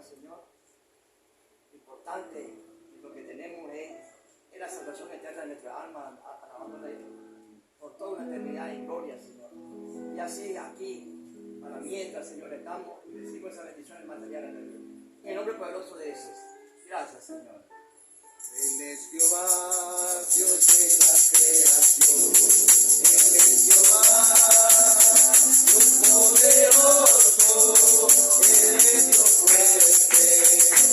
Señor, lo importante lo que tenemos es la salvación eterna de nuestra alma, alabándole por toda una eternidad en gloria, Señor. Y así aquí, para mientras, Señor, estamos y recibimos esas bendiciones materiales en el nombre poderoso de Jesús. Gracias, Señor. Él es Jehová, Dios de la creación. Él es Jehová, Dios poderoso. Él es Dios fuerte,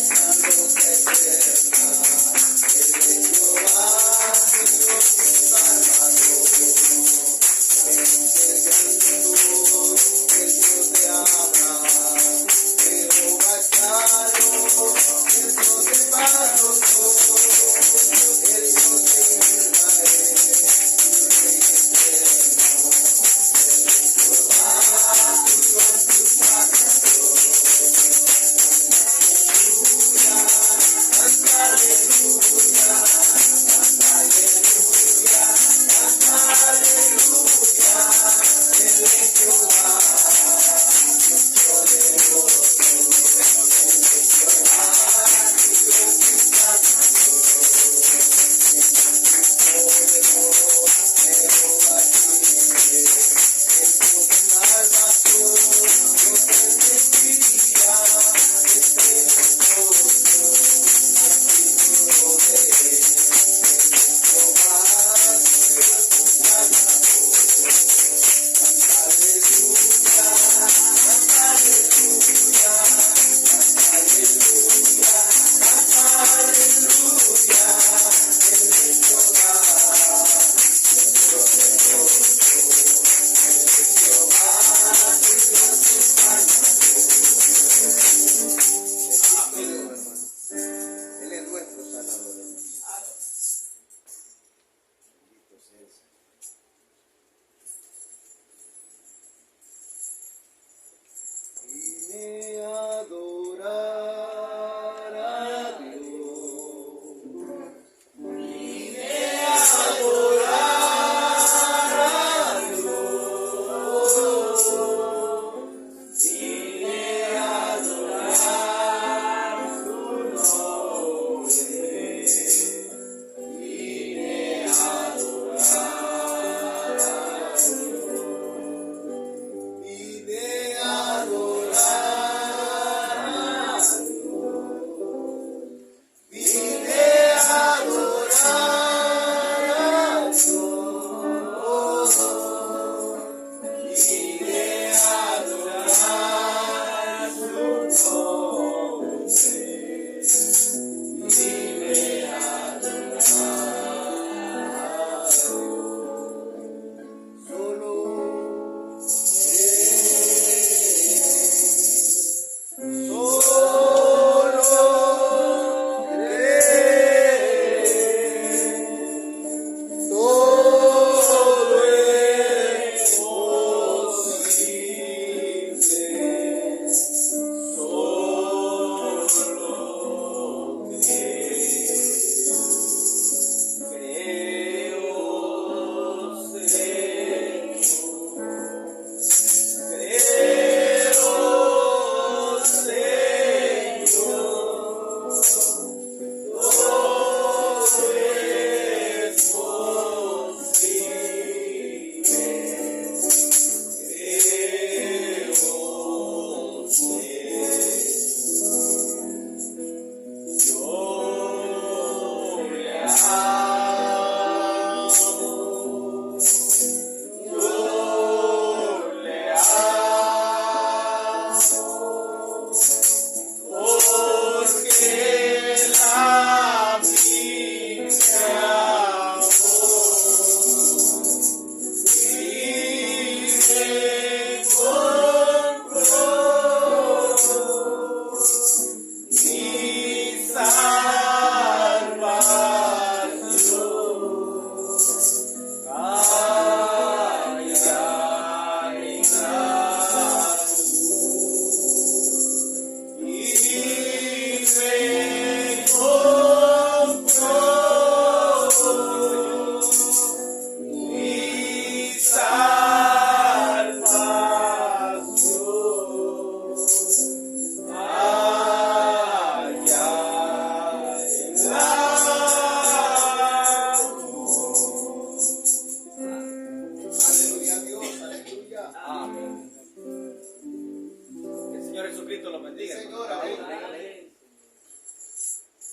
santo eterna. Él es Jehová, Dios salvador. Él es el Dios, el Dios de Abraham. Jehová Shalom, el Dios de paz. El Dios de Israel, Rey eterno.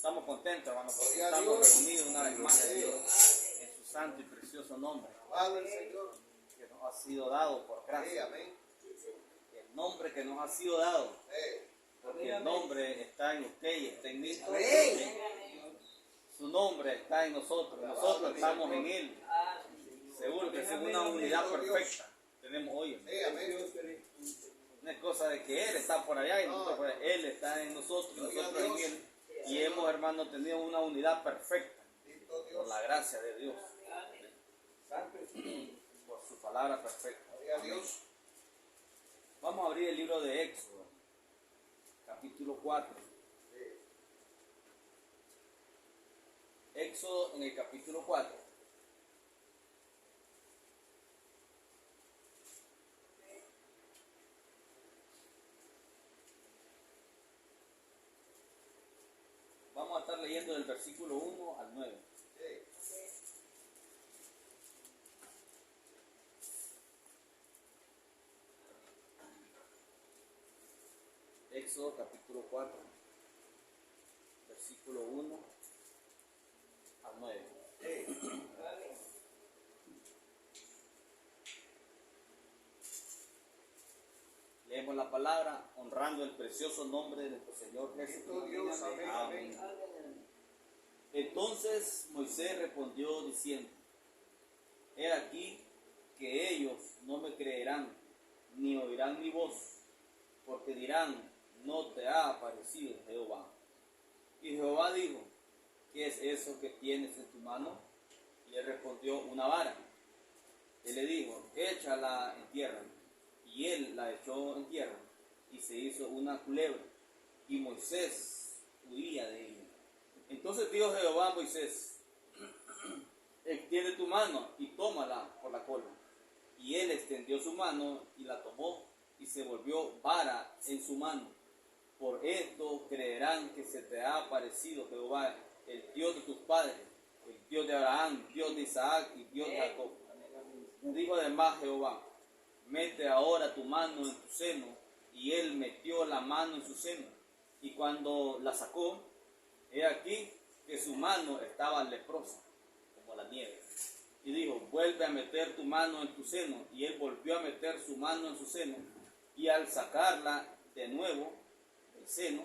Estamos contentos, hermano, porque Gloria a estamos Dios. reunidos una vez más en Dios, en su santo y precioso nombre, Alabado el Señor. que nos ha sido dado por Sí, gracia. amén. El nombre que nos ha sido dado, Eh, porque el nombre está en usted y está en mí. Amén. Su nombre está en nosotros, nosotros estamos en Él. Seguro que es una unidad perfecta tenemos hoy. sí, amén. No es cosa de que Él está por allá y nosotros por allá. Él está en nosotros y nosotros en Él. Y hemos, hermano, tenido una unidad perfecta Bendito por Dios. la gracia de Dios, por su palabra perfecta. Gloria a Dios. Vamos a abrir el libro de Éxodo, capítulo 4. Éxodo en el capítulo 4. Vamos a estar leyendo del versículo 1 al 9. Sí. Éxodo capítulo 4, versículo 1 al 9. Leemos la palabra honrando el precioso nombre de nuestro Señor Bendito Jesucristo. Dios. Amén. Amén. Amén. Entonces Moisés respondió diciendo: He aquí que ellos no me creerán, ni oirán mi voz, porque dirán: no te ha aparecido Jehová. Y Jehová dijo: ¿qué es eso que tienes en tu mano? Y él respondió: una vara. Él le dijo: échala en tierra. Y él la echó en tierra, y se hizo una culebra, y Moisés huía de ella. Entonces dijo Jehová a Moisés: extiende tu mano y tómala por la cola. Y él extendió su mano y la tomó, y se volvió vara en su mano. Por esto creerán que se te ha aparecido Jehová, el Dios de tus padres, el Dios de Abraham, Dios de Isaac y Dios de Jacob. Dijo además Jehová: mete ahora tu mano en tu seno. Y él metió la mano en su seno, y cuando la sacó, he aquí que su mano estaba leprosa, como la nieve. Y dijo: vuelve a meter tu mano en tu seno. Y él volvió a meter su mano en su seno, y al sacarla de nuevo del seno,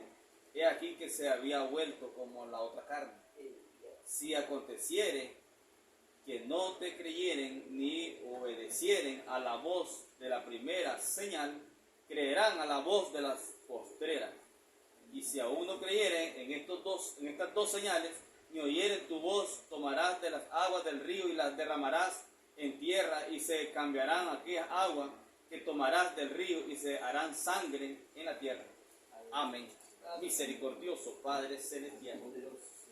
he aquí que se había vuelto como la otra carne. Si aconteciere que no te creyeren ni obedecieren a la voz de la primera señal, creerán a la voz de las postreras. Y si aún no creyeren en estas dos señales, ni oyeren tu voz, tomarás de las aguas del río y las derramarás en tierra, y se cambiarán aquellas aguas que tomarás del río, y se harán sangre en la tierra. Amén. Misericordioso Padre celestial,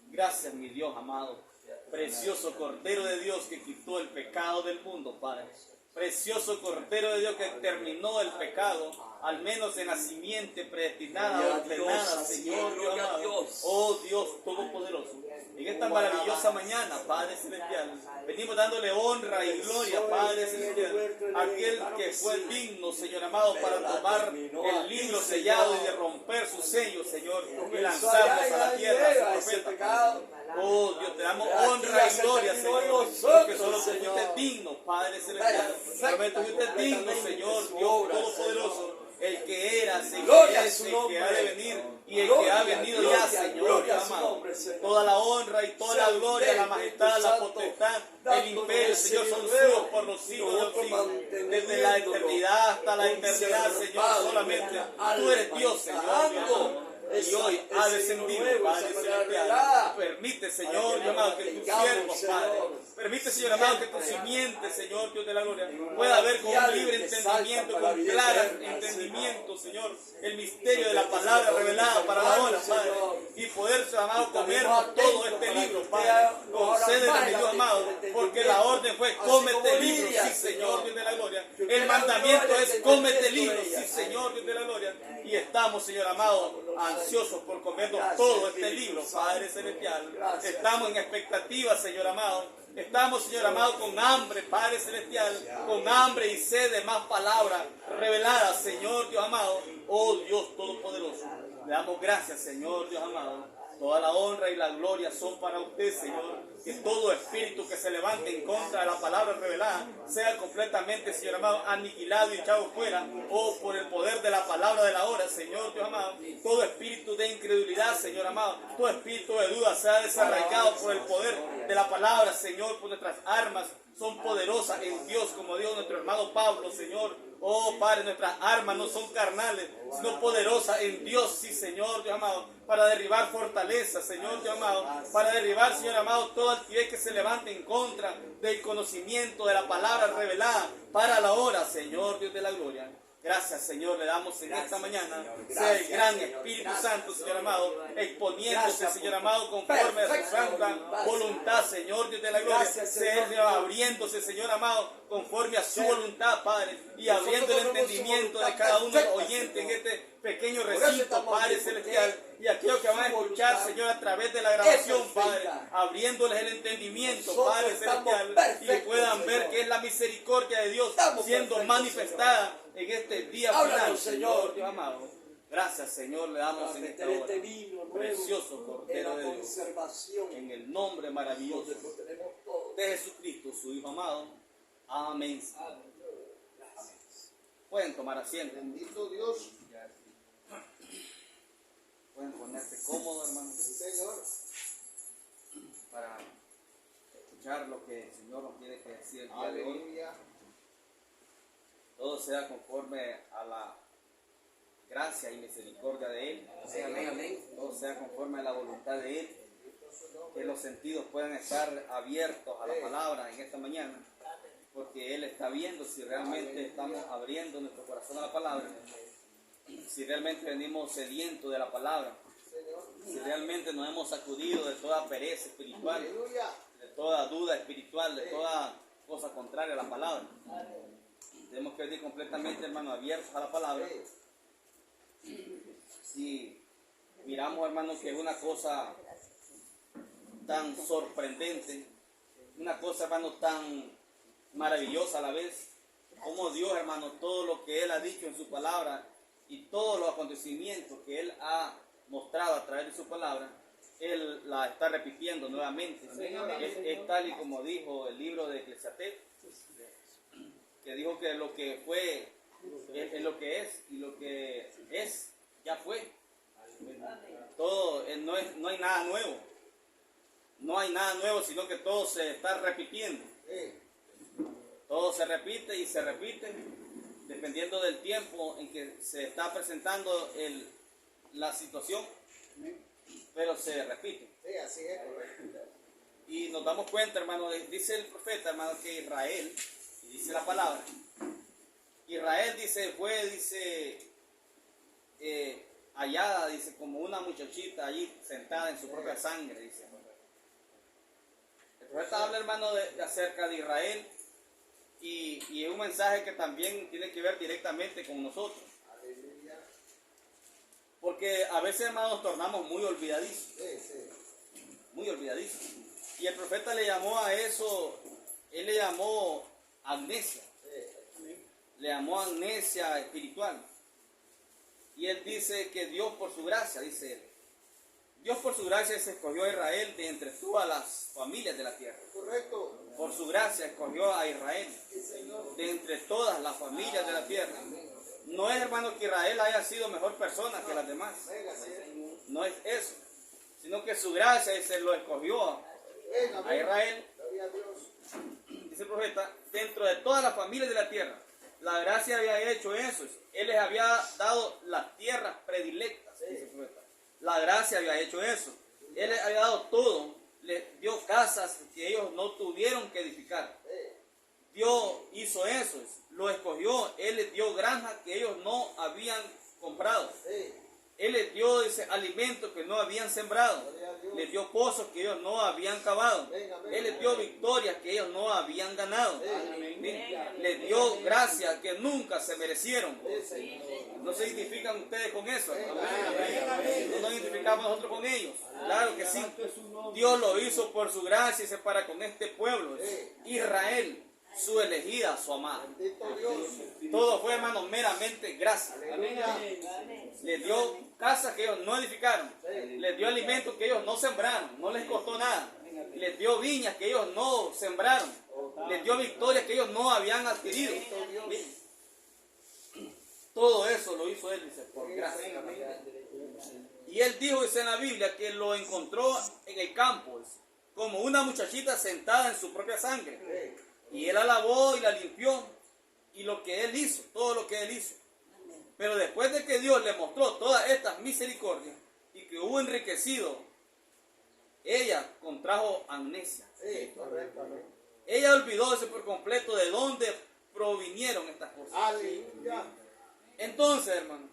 gracias, mi Dios amado. Precioso Cordero de Dios que quitó el pecado del mundo, Padre. Precioso Cordero de Dios que terminó el pecado, al menos en la simiente predestinada, ordenada, Señor Dios amado. Oh Dios Todopoderoso, en esta maravillosa mañana, Padre Celestial, venimos dándole honra y gloria, Padre Celestial, a aquel que fue digno, Señor amado, para tomar el libro sellado y de romper sus sellos, Señor, y lanzarlos a la tierra, su profeta. Oh Dios, te damos honra y gloria, Señor, porque solo tú fuiste digno, Padre Celestial. Solamente tú fuiste digno, Señor, Dios Todopoderoso, el que era, el que es, el que ha de venir y el que ha venido ya, Señor, Dios amado. Toda la honra y toda la gloria, la majestad, la potestad, el imperio, Señor, son suyos por los siglos de los siglos. Desde la eternidad hasta la eternidad, Señor, solamente tú eres Dios, Señor, Dios amado. Y hoy ha descendido, Padre Celestial. Permite, Señor, Dios amado, que tus siervos, Padre, permite, Señor amado, que tu simiente, Señor, Dios de la gloria, pueda ver con un libre entendimiento, con claro entendimiento, Señor, el misterio de la palabra revelada para la hora, Padre, y poder, Señor amado, comernos todo este libro, Padre. Concédeme, mi Dios amado, porque la orden fue: cómete el libro, sí, Señor, Dios de la gloria. El mandamiento es: cómete el libro, sí, Señor, Dios de la gloria. Y estamos, Señor amado, ansiosos por comernos todo este libro, Padre Celestial. Estamos en expectativa, Señor amado. Estamos, Señor amado, con hambre, Padre Celestial, con hambre y sed de más palabras reveladas, Señor Dios amado. Oh Dios Todopoderoso, le damos gracias, Señor Dios amado. Toda la honra y la gloria son para usted, Señor. Que todo espíritu que se levante en contra de la palabra revelada sea completamente, Señor amado, aniquilado y echado fuera. Oh, por el poder de la palabra de la hora, Señor Dios amado. Todo espíritu de incredulidad, Señor amado, todo espíritu de duda sea desarraigado por el poder de la palabra, Señor. Por nuestras armas son poderosas en Dios, como dijo nuestro hermano Pablo, Señor. Oh, Padre, nuestras armas no son carnales, sino poderosas en Dios, sí, Señor, Dios amado, para derribar fortalezas, Señor, Dios amado, para derribar, Señor amado, todo altivez que se levante en contra del conocimiento de la palabra revelada para la hora, Señor, Dios de la gloria. Gracias, Señor, le damos en esta mañana, sea el gran Espíritu Santo, Señor amado, exponiéndose, Señor amado, conforme a su santa voluntad, Señor, Dios de la gloria, sea abriéndose, Señor amado, conforme a su voluntad, Padre, y abriendo el entendimiento de cada uno de los oyentes en este pequeño recinto, Padre celestial, y aquellos que van a escuchar, Señor, a través de la grabación, Padre, abriéndoles el entendimiento, Padre celestial, y que puedan ver que es la misericordia de Dios siendo manifestada en este día final, Señor, Dios amado. Gracias, Señor, le damos en esta hora. Precioso Cordero de Dios, en el nombre maravilloso de Jesucristo, su Hijo amado. Amén. Pueden tomar asiento. Bendito Dios. Pueden ponerse cómodos, hermanos, Señor. para escuchar lo que el Señor nos tiene que decir el día de hoy. Aleluya. Todo sea conforme a la gracia y misericordia de Él. Amén, amén. Todo sea conforme a la voluntad de Él. Que los sentidos puedan estar abiertos a la palabra en esta mañana. Porque Él está viendo si realmente estamos abriendo nuestro corazón a la palabra. Si realmente venimos sedientos de la palabra. Si realmente nos hemos sacudido de toda pereza espiritual. Aleluya. De toda duda espiritual. De toda cosa contraria a la palabra. Tenemos que venir completamente, hermano, abiertos a la palabra. Si miramos, hermano, que es una cosa tan sorprendente, una cosa, hermano, tan maravillosa a la vez, como Dios, hermano, todo lo que Él ha dicho en su palabra y todos los acontecimientos que Él ha mostrado a través de su palabra, Él la está repitiendo nuevamente. Es tal y como dijo el libro de Eclesiastés, que dijo que lo que fue es lo que es, y lo que es ya fue. Todo, no hay nada nuevo. No hay nada nuevo, sino que todo se está repitiendo. Todo se repite y se repite dependiendo del tiempo en que se está presentando la situación, pero se repite. Sí, así es, correcto. Y nos damos cuenta, hermano, dice el profeta, hermano, que Israel, y dice la palabra, Israel hallada, dice, como una muchachita allí sentada en su propia sangre, dice. El profeta habla, hermano, acerca de Israel, y es un mensaje que también tiene que ver directamente con nosotros. Aleluya. Porque a veces, hermano, nos tornamos muy olvidadizos. Sí. Muy olvidadizos. Y el profeta le llamó a eso, él le llamó amnesia. Le llamó amnesia espiritual. Y él dice que Dios por su gracia, dice él, Dios por su gracia se escogió a Israel de entre todas las familias de la tierra. Correcto. Por su gracia escogió a Israel de entre todas las familias de la tierra. No es, hermano, que Israel haya sido mejor persona que las demás. No es eso. Sino que su gracia se lo escogió a Israel. Gloria a Dios. Dice el profeta, dentro de todas las familias de la tierra. La gracia había hecho eso. Él les había dado las tierras predilectas. Dice el profeta. La gracia había hecho eso. Él les había dado todo. Les dio casas que ellos no tuvieron que edificar. Dios hizo eso. Lo escogió. Él les dio granjas que ellos no habían comprado. Él les dio ese alimento que no habían sembrado. Les dio pozos que ellos no habían cavado. Él les dio victorias que ellos no habían ganado. Les dio gracia que nunca se merecieron. ¿No se identifican ustedes con eso? ¿No nos identificamos nosotros con ellos? Claro que sí. Dios lo hizo por su gracia y se para con este pueblo. Israel. su elegida, su amada. Bendito Dios. Todo fue, hermano, meramente gracia. Aleluya. Les dio casas que ellos no edificaron. Les dio alimentos que ellos no sembraron. No les costó nada. Les dio viñas que ellos no sembraron. Les dio victorias que ellos no habían adquirido. Todo eso lo hizo él, dice, por gracia. Y él dijo, dice en la Biblia, que lo encontró en el campo, dice, como una muchachita sentada en su propia sangre. Y él la lavó y la limpió. Y lo que él hizo, todo lo que él hizo. Pero después de que Dios le mostró todas estas misericordias y que hubo enriquecido, ella contrajo amnesia. Sí, correcto. Ella olvidó ese por completo de dónde provinieron estas cosas. Aleluya. Entonces, hermanos,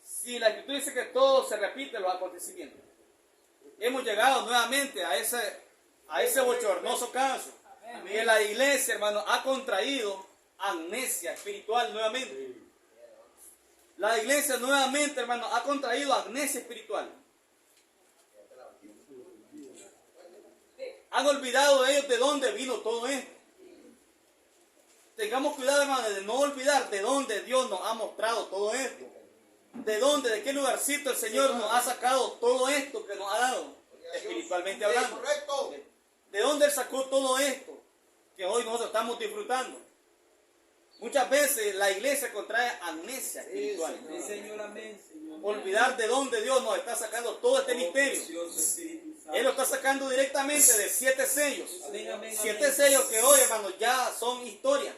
si la Escritura dice que todo se repite los acontecimientos, hemos llegado nuevamente a ese bochornoso caso. Que la iglesia, hermanos, ha contraído amnesia espiritual nuevamente. La iglesia nuevamente, hermanos, ha contraído amnesia espiritual. Han olvidado ellos de dónde vino todo esto. Tengamos cuidado, hermanos, de no olvidar de dónde Dios nos ha mostrado todo esto. De dónde, de qué lugarcito el Señor nos ha sacado todo esto que nos ha dado, espiritualmente hablando. Correcto. ¿De dónde Él sacó todo esto que hoy nosotros estamos disfrutando? Muchas veces la iglesia contrae amnesia espiritual. Sí, Señor, amén, Señor. Olvidar de dónde Dios nos está sacando todo este misterio. Precioso Espíritu Santo. Él lo está sacando directamente de 7 sellos. Amén, amén, 7 amén. sellos que hoy, hermanos, ya son historia.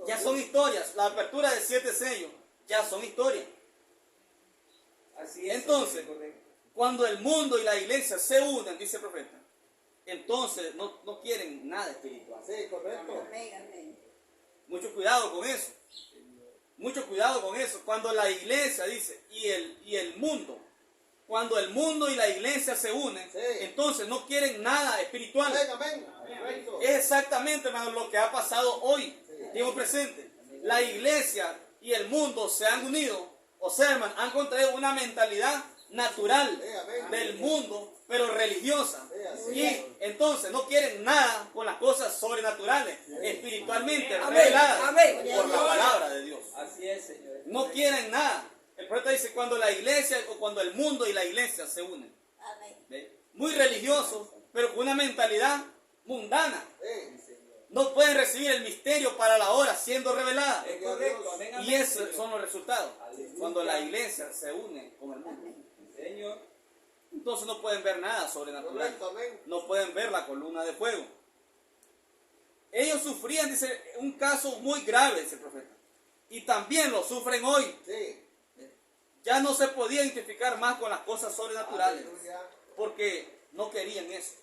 Ya son historias. La apertura de 7 sellos ya son historia. Así es. Entonces, correcto. cuando el mundo y la iglesia se unen, dice el profeta, entonces no quieren nada espiritual. Sí, correcto. Mucho cuidado con eso. Mucho cuidado con eso. Cuando la iglesia dice, y el mundo, cuando el mundo y la iglesia se unen, Sí. entonces no quieren nada espiritual. Amén, amén. Correcto. Es exactamente, hermano, lo que ha pasado hoy, tiempo presente. La iglesia y el mundo se han unido, o sea, hermano, han contraído una mentalidad natural del mundo, pero religiosa. Y entonces no quieren nada con las cosas sobrenaturales, espiritualmente reveladas por la palabra de Dios. Así es, Señor. No quieren nada. El profeta dice, cuando la iglesia o cuando el mundo y la iglesia se unen. ¿Ve? Muy religiosos, pero con una mentalidad mundana. Sí. No pueden recibir el misterio para la hora siendo revelada. Es correcto. Amén, amén. Y esos Señor. son los resultados. Aleluya. Cuando la iglesia se une con el mundo. Señor. Entonces no pueden ver nada sobrenatural. Correcto, amén. No pueden ver la columna de fuego. Ellos sufrían, dice, un caso muy grave, dice el profeta. Y también lo sufren hoy. Sí. Ya no se podía identificar más con las cosas sobrenaturales. Aleluya. Porque no querían eso.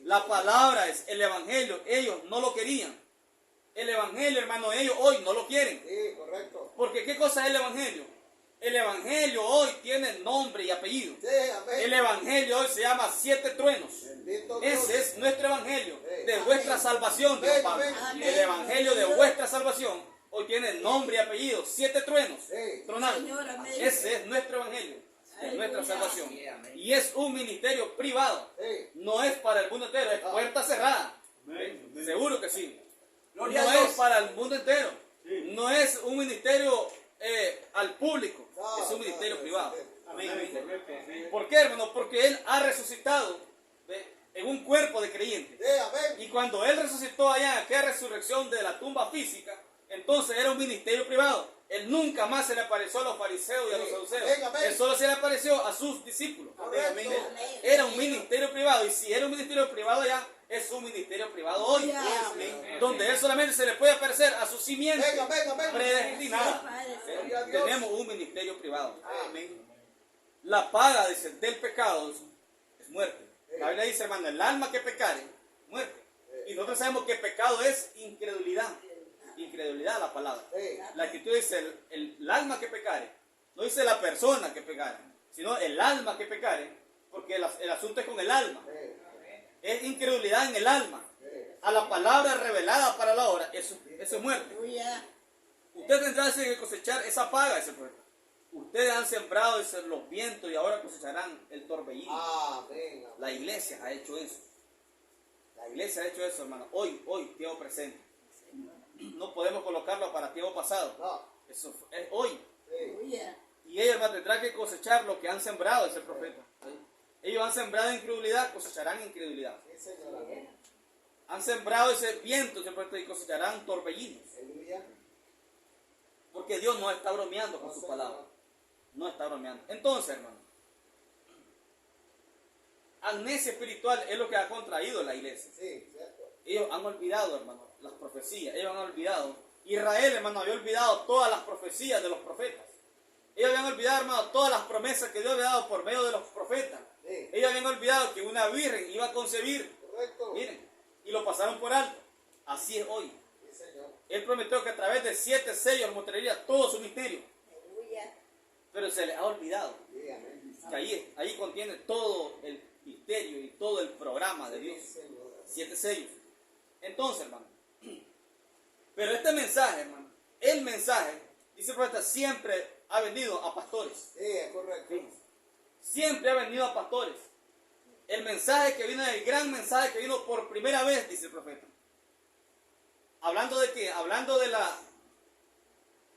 La palabra es el evangelio. Ellos no lo querían. El evangelio, hermano, ellos hoy no lo quieren. Sí, correcto. Porque ¿qué cosa es el evangelio? El evangelio hoy tiene nombre y apellido. Sí, amén. El evangelio hoy se llama 7 truenos. Bendito Dios. Ese es nuestro evangelio de Amén. vuestra salvación, Dios Amén, Padre. amén. El evangelio de vuestra salvación hoy tiene nombre y apellido, 7 truenos. Sí. Tronales. Señor, amén. Ese es nuestro evangelio de nuestra Aleluya. salvación. Sí, amén. Y es un ministerio privado. Sí. No es para el mundo entero, es puerta cerrada. Seguro que sí. No Gloria a Dios. es para el mundo entero. No es un ministerio al público. No, Es un no, ministerio no, privado. sí. Amén. ¿Por qué, hermano? Porque Él ha resucitado en un cuerpo de creyentes. Sí, amén. Y cuando Él resucitó allá en aquella resurrección de la tumba física, entonces era un ministerio privado. Él nunca más se le apareció a los fariseos y a los Sí. saduceos. Amén, amén. Él solo se le apareció a sus discípulos. Correcto. Era un ministerio privado. Y si era un ministerio privado ya, es un ministerio privado hoy. Amén. Donde Él solamente se le puede aparecer a su simiente Amén, amén, amén. predestinada. Gloria a Dios. Tenemos un ministerio privado. Amén. La paga, dice, del pecado es muerte. La Biblia dice, hermano, el alma que pecare, muerte. Y nosotros sabemos que pecado es incredulidad. Incredulidad la palabra. Sí. La Escritura dice, el alma que pecare. No dice la persona que pecare, sino el alma que pecare, porque el asunto es con el alma. Sí. Es incredulidad en el alma. Sí. A la palabra revelada para la hora, eso es muerte. Aleluya. Usted tendrá que cosechar esa paga, ese profeta. Ustedes han sembrado los vientos y ahora cosecharán el torbellino. Amén. La iglesia ha hecho eso. La iglesia ha hecho eso, hermano. Hoy, tiempo presente. no podemos colocarlo para tiempo pasado. No. Eso es hoy. Sí. Y ellos tendrán que cosechar lo que han sembrado, dice el profeta. Ellos han sembrado incredulidad, cosecharán incredulidad. Sí, Señor. Amén. Han sembrado ese viento, dice el profeta, y cosecharán torbellinos. Aleluya. Porque Dios no está bromeando con su palabra. No está bromeando. Entonces, hermano, amnesia espiritual es lo que ha contraído la iglesia. Sí, cierto. Ellos han olvidado, hermano, las profecías. Ellos han olvidado. Israel, hermano, había olvidado todas las profecías de los profetas. Ellos habían olvidado, hermano, todas las promesas que Dios había dado por medio de los profetas. Sí. Ellos habían olvidado que una virgen iba a concebir. Correcto. Miren, y lo pasaron por alto. Así es hoy. Sí, Señor. Él prometió que a través de 7 sellos mostraría todo su misterio. Pero se les ha olvidado Sí, amén. que ahí contiene todo el misterio y todo el programa de Dios. Sí, Señor. 7 sellos. Entonces, hermano, pero este mensaje, hermano, el mensaje, dice el profeta, siempre ha venido a pastores. Sí, es correcto. Fíjense. Siempre ha venido a pastores. El mensaje que vino, el gran mensaje que vino por primera vez, dice el profeta. ¿Hablando de qué? Hablando de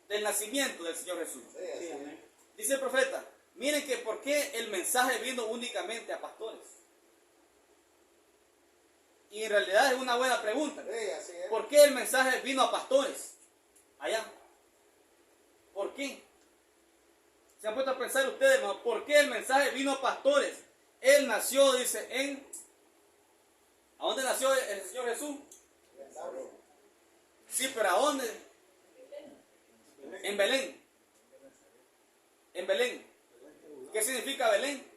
del nacimiento del Señor Jesús. Sí, así es. Dice el profeta, miren que por qué el mensaje vino únicamente a pastores. Y en realidad es una buena pregunta. Sí, así es. ¿Por qué el mensaje vino a pastores? Allá. ¿Por qué? ¿Se han puesto a pensar ustedes, hermano? ¿Por qué el mensaje vino a pastores? Él nació, dice, ¿a dónde nació el Señor Jesús? Sí, pero ¿a dónde? En Belén. En Belén. ¿Qué significa Belén?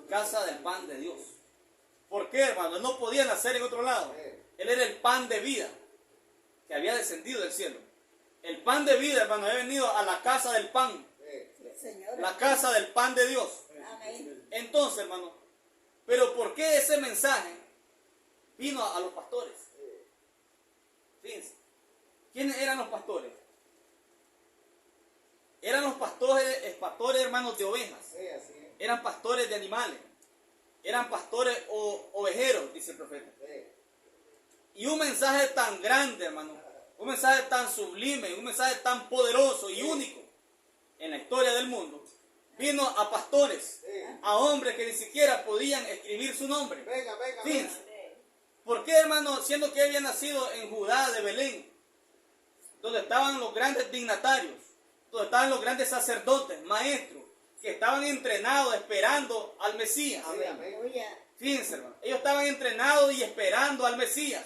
Casa del pan de Dios. ¿Por qué, hermano? Él no podía nacer en otro lado. Él era el pan de vida que había descendido del cielo. El pan de vida, hermano, había venido a la casa del pan. La casa del pan de Dios. Entonces, hermano, pero ¿por qué ese mensaje vino a los pastores? Fíjense, ¿quiénes eran los pastores? Eran los pastores hermanos de ovejas. Sí, así es. Eran pastores de animales. Eran pastores ovejeros, dice el profeta. Sí. Y un mensaje tan grande, hermano, un mensaje tan sublime, un mensaje tan poderoso y único en la historia del mundo, vino a pastores, a hombres que ni siquiera podían escribir su nombre. Venga, venga, Fíjense. venga. ¿Por qué, hermano? Siendo que había nacido en Judá de Belén, donde estaban los grandes dignatarios, donde estaban los grandes sacerdotes, maestros, que estaban entrenados esperando al Mesías. Sí, amén. Fíjense, hermano, ellos estaban entrenados y esperando al Mesías.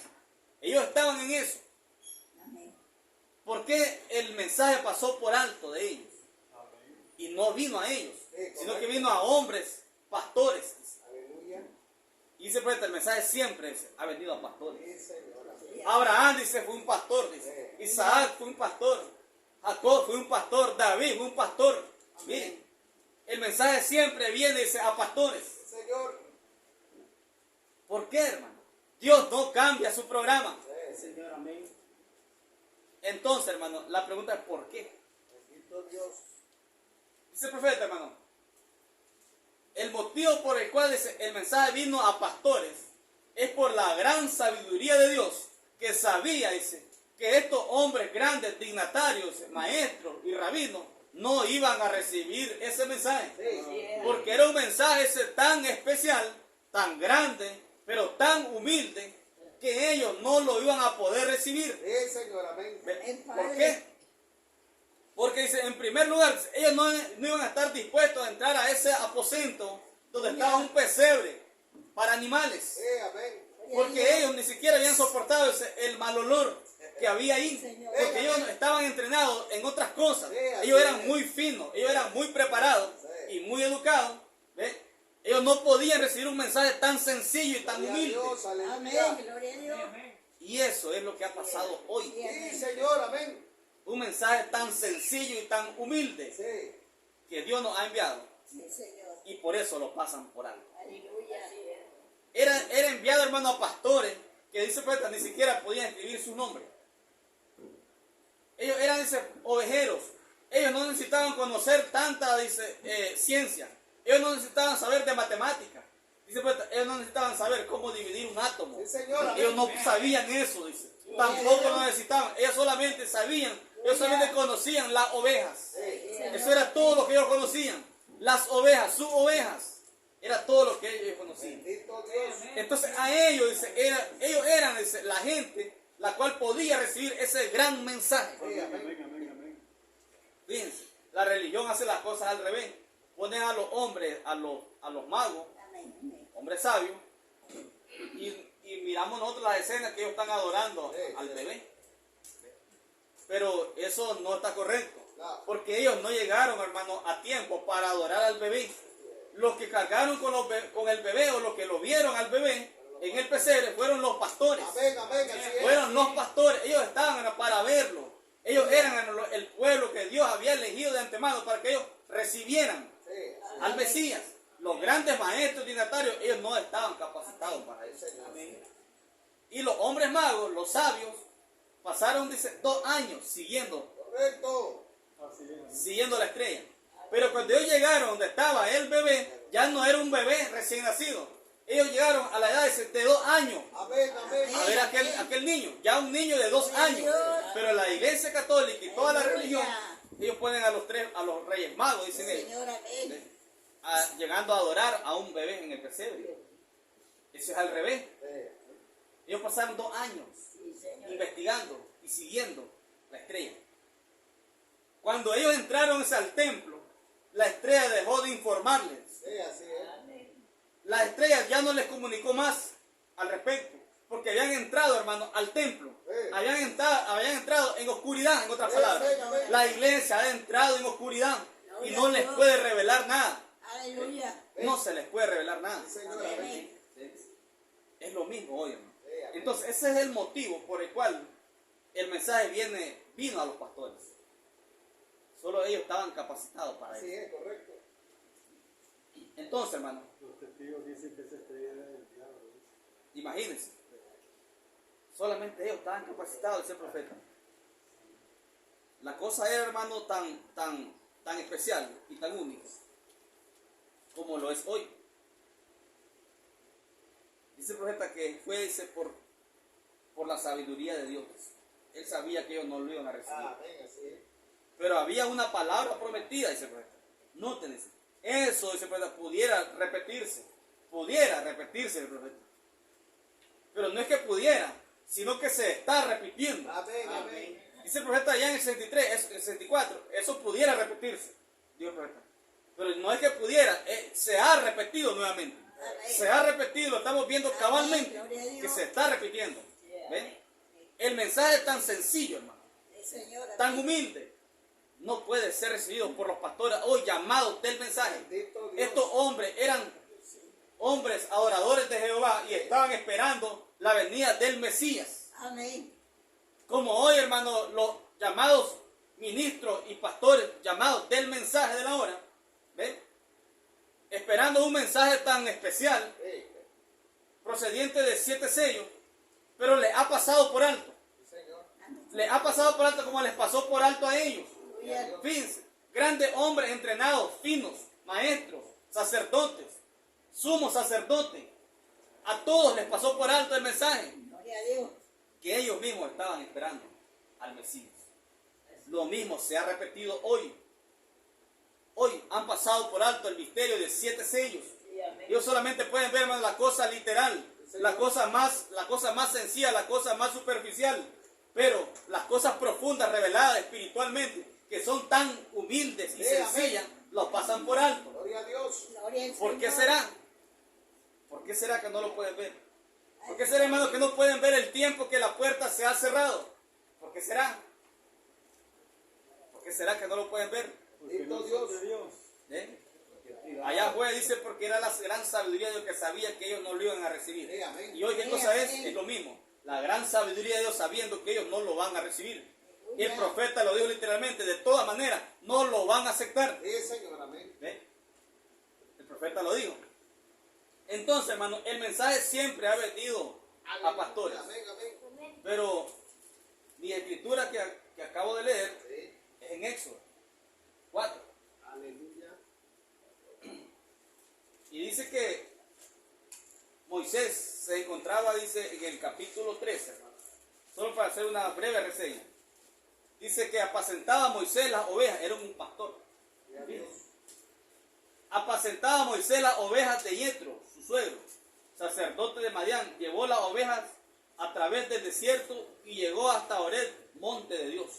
Ellos estaban en eso. ¿Por qué el mensaje pasó por alto de ellos? Y no vino a ellos, sino que vino a hombres, pastores. Aleluya. Y dice, pues, el mensaje siempre ha venido a pastores. Sí, Señor. Abraham, dice, fue un pastor, dice. Isaac fue un pastor. Jacob fue un pastor. David fue un pastor. Miren, el mensaje siempre viene, dice, a pastores. Señor. ¿Por qué, hermano? Dios no cambia su programa. Señor, amén. Entonces, hermano, la pregunta es ¿por qué? Bendito Dios. Dice el profeta, hermano, el motivo por el cual el mensaje vino a pastores es por la gran sabiduría de Dios, que sabía, dice, que estos hombres grandes, dignatarios, maestros y rabinos, no iban a recibir ese mensaje. Porque era un mensaje tan especial, tan grande, pero tan humilde, que ellos no lo iban a poder recibir. Sí, Señor, amén. ¿Por qué? Porque dice, en primer lugar, ellos no iban a estar dispuestos a entrar a ese aposento donde estaba un pesebre para animales. Sí, amén. Porque ellos ni siquiera habían soportado el mal olor que había ahí. Porque ellos estaban entrenados en otras cosas. Ellos eran muy finos, ellos eran muy preparados y muy educados. ¿Ves? Ellos no podían recibir un mensaje tan sencillo y tan Gloria a humilde. Dios, aleluya. Gloria a Dios. Y eso es lo que ha pasado hoy. Sí, Señor, amén. Un mensaje tan sencillo y tan humilde Sí. que Dios nos ha enviado. Sí, Señor. Y por eso lo pasan por alto. Aleluya. Era enviado, hermano, a pastores que, dice poeta, ni siquiera podían escribir su nombre. Ellos eran, dice, ovejeros. Ellos no necesitaban conocer tanta, dice, ciencia. Ellos no necesitaban saber de matemáticas. Dice poeta, ellos no necesitaban saber cómo dividir un átomo. Sí, Señor, amén. Ellos no sabían eso, dice. tampoco lo necesitaban. Ellos solamente sabían, ellos solamente conocían las ovejas. Eso era todo lo que ellos conocían. Las ovejas, sus ovejas. Era todo lo que ellos conocían. Bendito Dios. Entonces a ellos, dice, ellos eran dice, la gente la cual podía recibir ese gran mensaje. Sí, amén. Fíjense, la religión hace las cosas al revés. Ponen a los hombres, a los magos, hombres sabios, y miramos nosotros las escenas que ellos están adorando al bebé. Pero eso no está correcto, porque ellos no llegaron, hermano, a tiempo para adorar al bebé. Los que cargaron con el bebé o los que lo vieron al bebé en el pesebre fueron los pastores. Amén, así es. Fueron los pastores, ellos estaban para verlo. Ellos eran el pueblo que Dios había elegido de antemano para que ellos recibieran Sí, al Mesías. Los grandes maestros dignatarios, ellos no estaban capacitados para eso. Y los hombres magos, los sabios, pasaron, dice, 2 años siguiendo correcto. la estrella. Pero cuando ellos llegaron donde estaba el bebé, ya no era un bebé recién nacido. Ellos llegaron a la edad de 2 años Amén. a ver aquel niño, ya un niño de 2 años. Pero la iglesia católica y toda la religión, ellos ponen a los reyes magos, dicen ellos, llegando a adorar a un bebé en el pesebre. Eso es al revés. Ellos pasaron 2 años investigando y siguiendo la estrella. Cuando ellos entraron al templo, la estrella dejó de informarles. Sí, así es. La estrella ya no les comunicó más al respecto, porque habían entrado, hermano, al templo. Habían entrado en oscuridad, en otras palabras. La iglesia ha entrado en oscuridad y no les puede revelar nada. No se les puede revelar nada. Señor, amén. Es lo mismo hoy, hermano. Entonces, ese es el motivo por el cual el mensaje vino a los pastores. Solo ellos estaban capacitados para eso. Así es, correcto. Entonces, hermano, Los testigos dicen que esa estrella era del diablo. imagínense. Solamente ellos estaban capacitados de ser profetas. La cosa era, hermano, tan especial y tan única como lo es hoy. Dice el profeta que fue por la sabiduría de Dios. Él sabía que ellos no lo iban a recibir. Amén, así es. Pero había una palabra prometida, dice el profeta. Nótense. Eso, dice el profeta, pudiera repetirse el profeta. Pero no es que pudiera, sino que se está repitiendo. Amén. Dice el profeta allá en el 63, el 64, eso pudiera repetirse, dijo el profeta. Pero no es que pudiera, se ha repetido nuevamente. Se ha repetido, lo estamos viendo cabalmente, que se está repitiendo. ¿Ven? El mensaje es tan sencillo, hermano, tan humilde, no puede ser recibido por los pastores hoy llamados del mensaje. Bendito Dios. Estos hombres eran hombres adoradores de Jehová y estaban esperando la venida del Mesías. Como hoy, hermano, los llamados ministros y pastores llamados del mensaje de la hora, ¿ven? Esperando un mensaje tan especial, procediente de 7 sellos, pero le ha pasado por alto. Señor. Le ha pasado por alto como les pasó por alto a ellos. Fíjense, grandes hombres entrenados, finos, maestros, sacerdotes, sumos sacerdotes, a todos les pasó por alto el mensaje que ellos mismos estaban esperando al Mesías. Lo mismo se ha repetido hoy. Hoy han pasado por alto el misterio de 7 sellos. Ellos solamente pueden ver, hermano, la cosa literal, la cosa más sencilla, la cosa más superficial, pero las cosas profundas reveladas espiritualmente, que son tan humildes y sencillas, los pasan por alto. Gloria a Dios. ¿Por qué será? ¿Por qué será que no lo pueden ver? ¿Por qué será, hermano, que no pueden ver el tiempo que la puerta se ha cerrado? ¿Por qué será? ¿Por qué será que no lo pueden ver? Bendito Dios. ¿Eh? Allá fue, dice, porque era la gran sabiduría de Dios que sabía que ellos no lo iban a recibir. Sí, amén. Y hoy, ¿qué cosa es? Es lo mismo. La gran sabiduría de Dios sabiendo que ellos no lo van a recibir. Y el profeta lo dijo literalmente, de todas maneras, no lo van a aceptar. Sí, Señor, amén. ¿Ve? El profeta lo dijo. Entonces, hermano, el mensaje siempre ha venido a pastores. Amén, amén. Pero mi escritura que acabo de leer Sí. es en Éxodo 4. Aleluya. Y dice que Moisés se encontraba, dice, en el capítulo 13, hermano. solo para hacer una breve reseña. Dice que apacentaba a Moisés las ovejas, era un pastor. Apacentaba a Moisés las ovejas de Yetro, su suegro, sacerdote de Madián. Llevó las ovejas a través del desierto y llegó hasta Oreb, monte de Dios.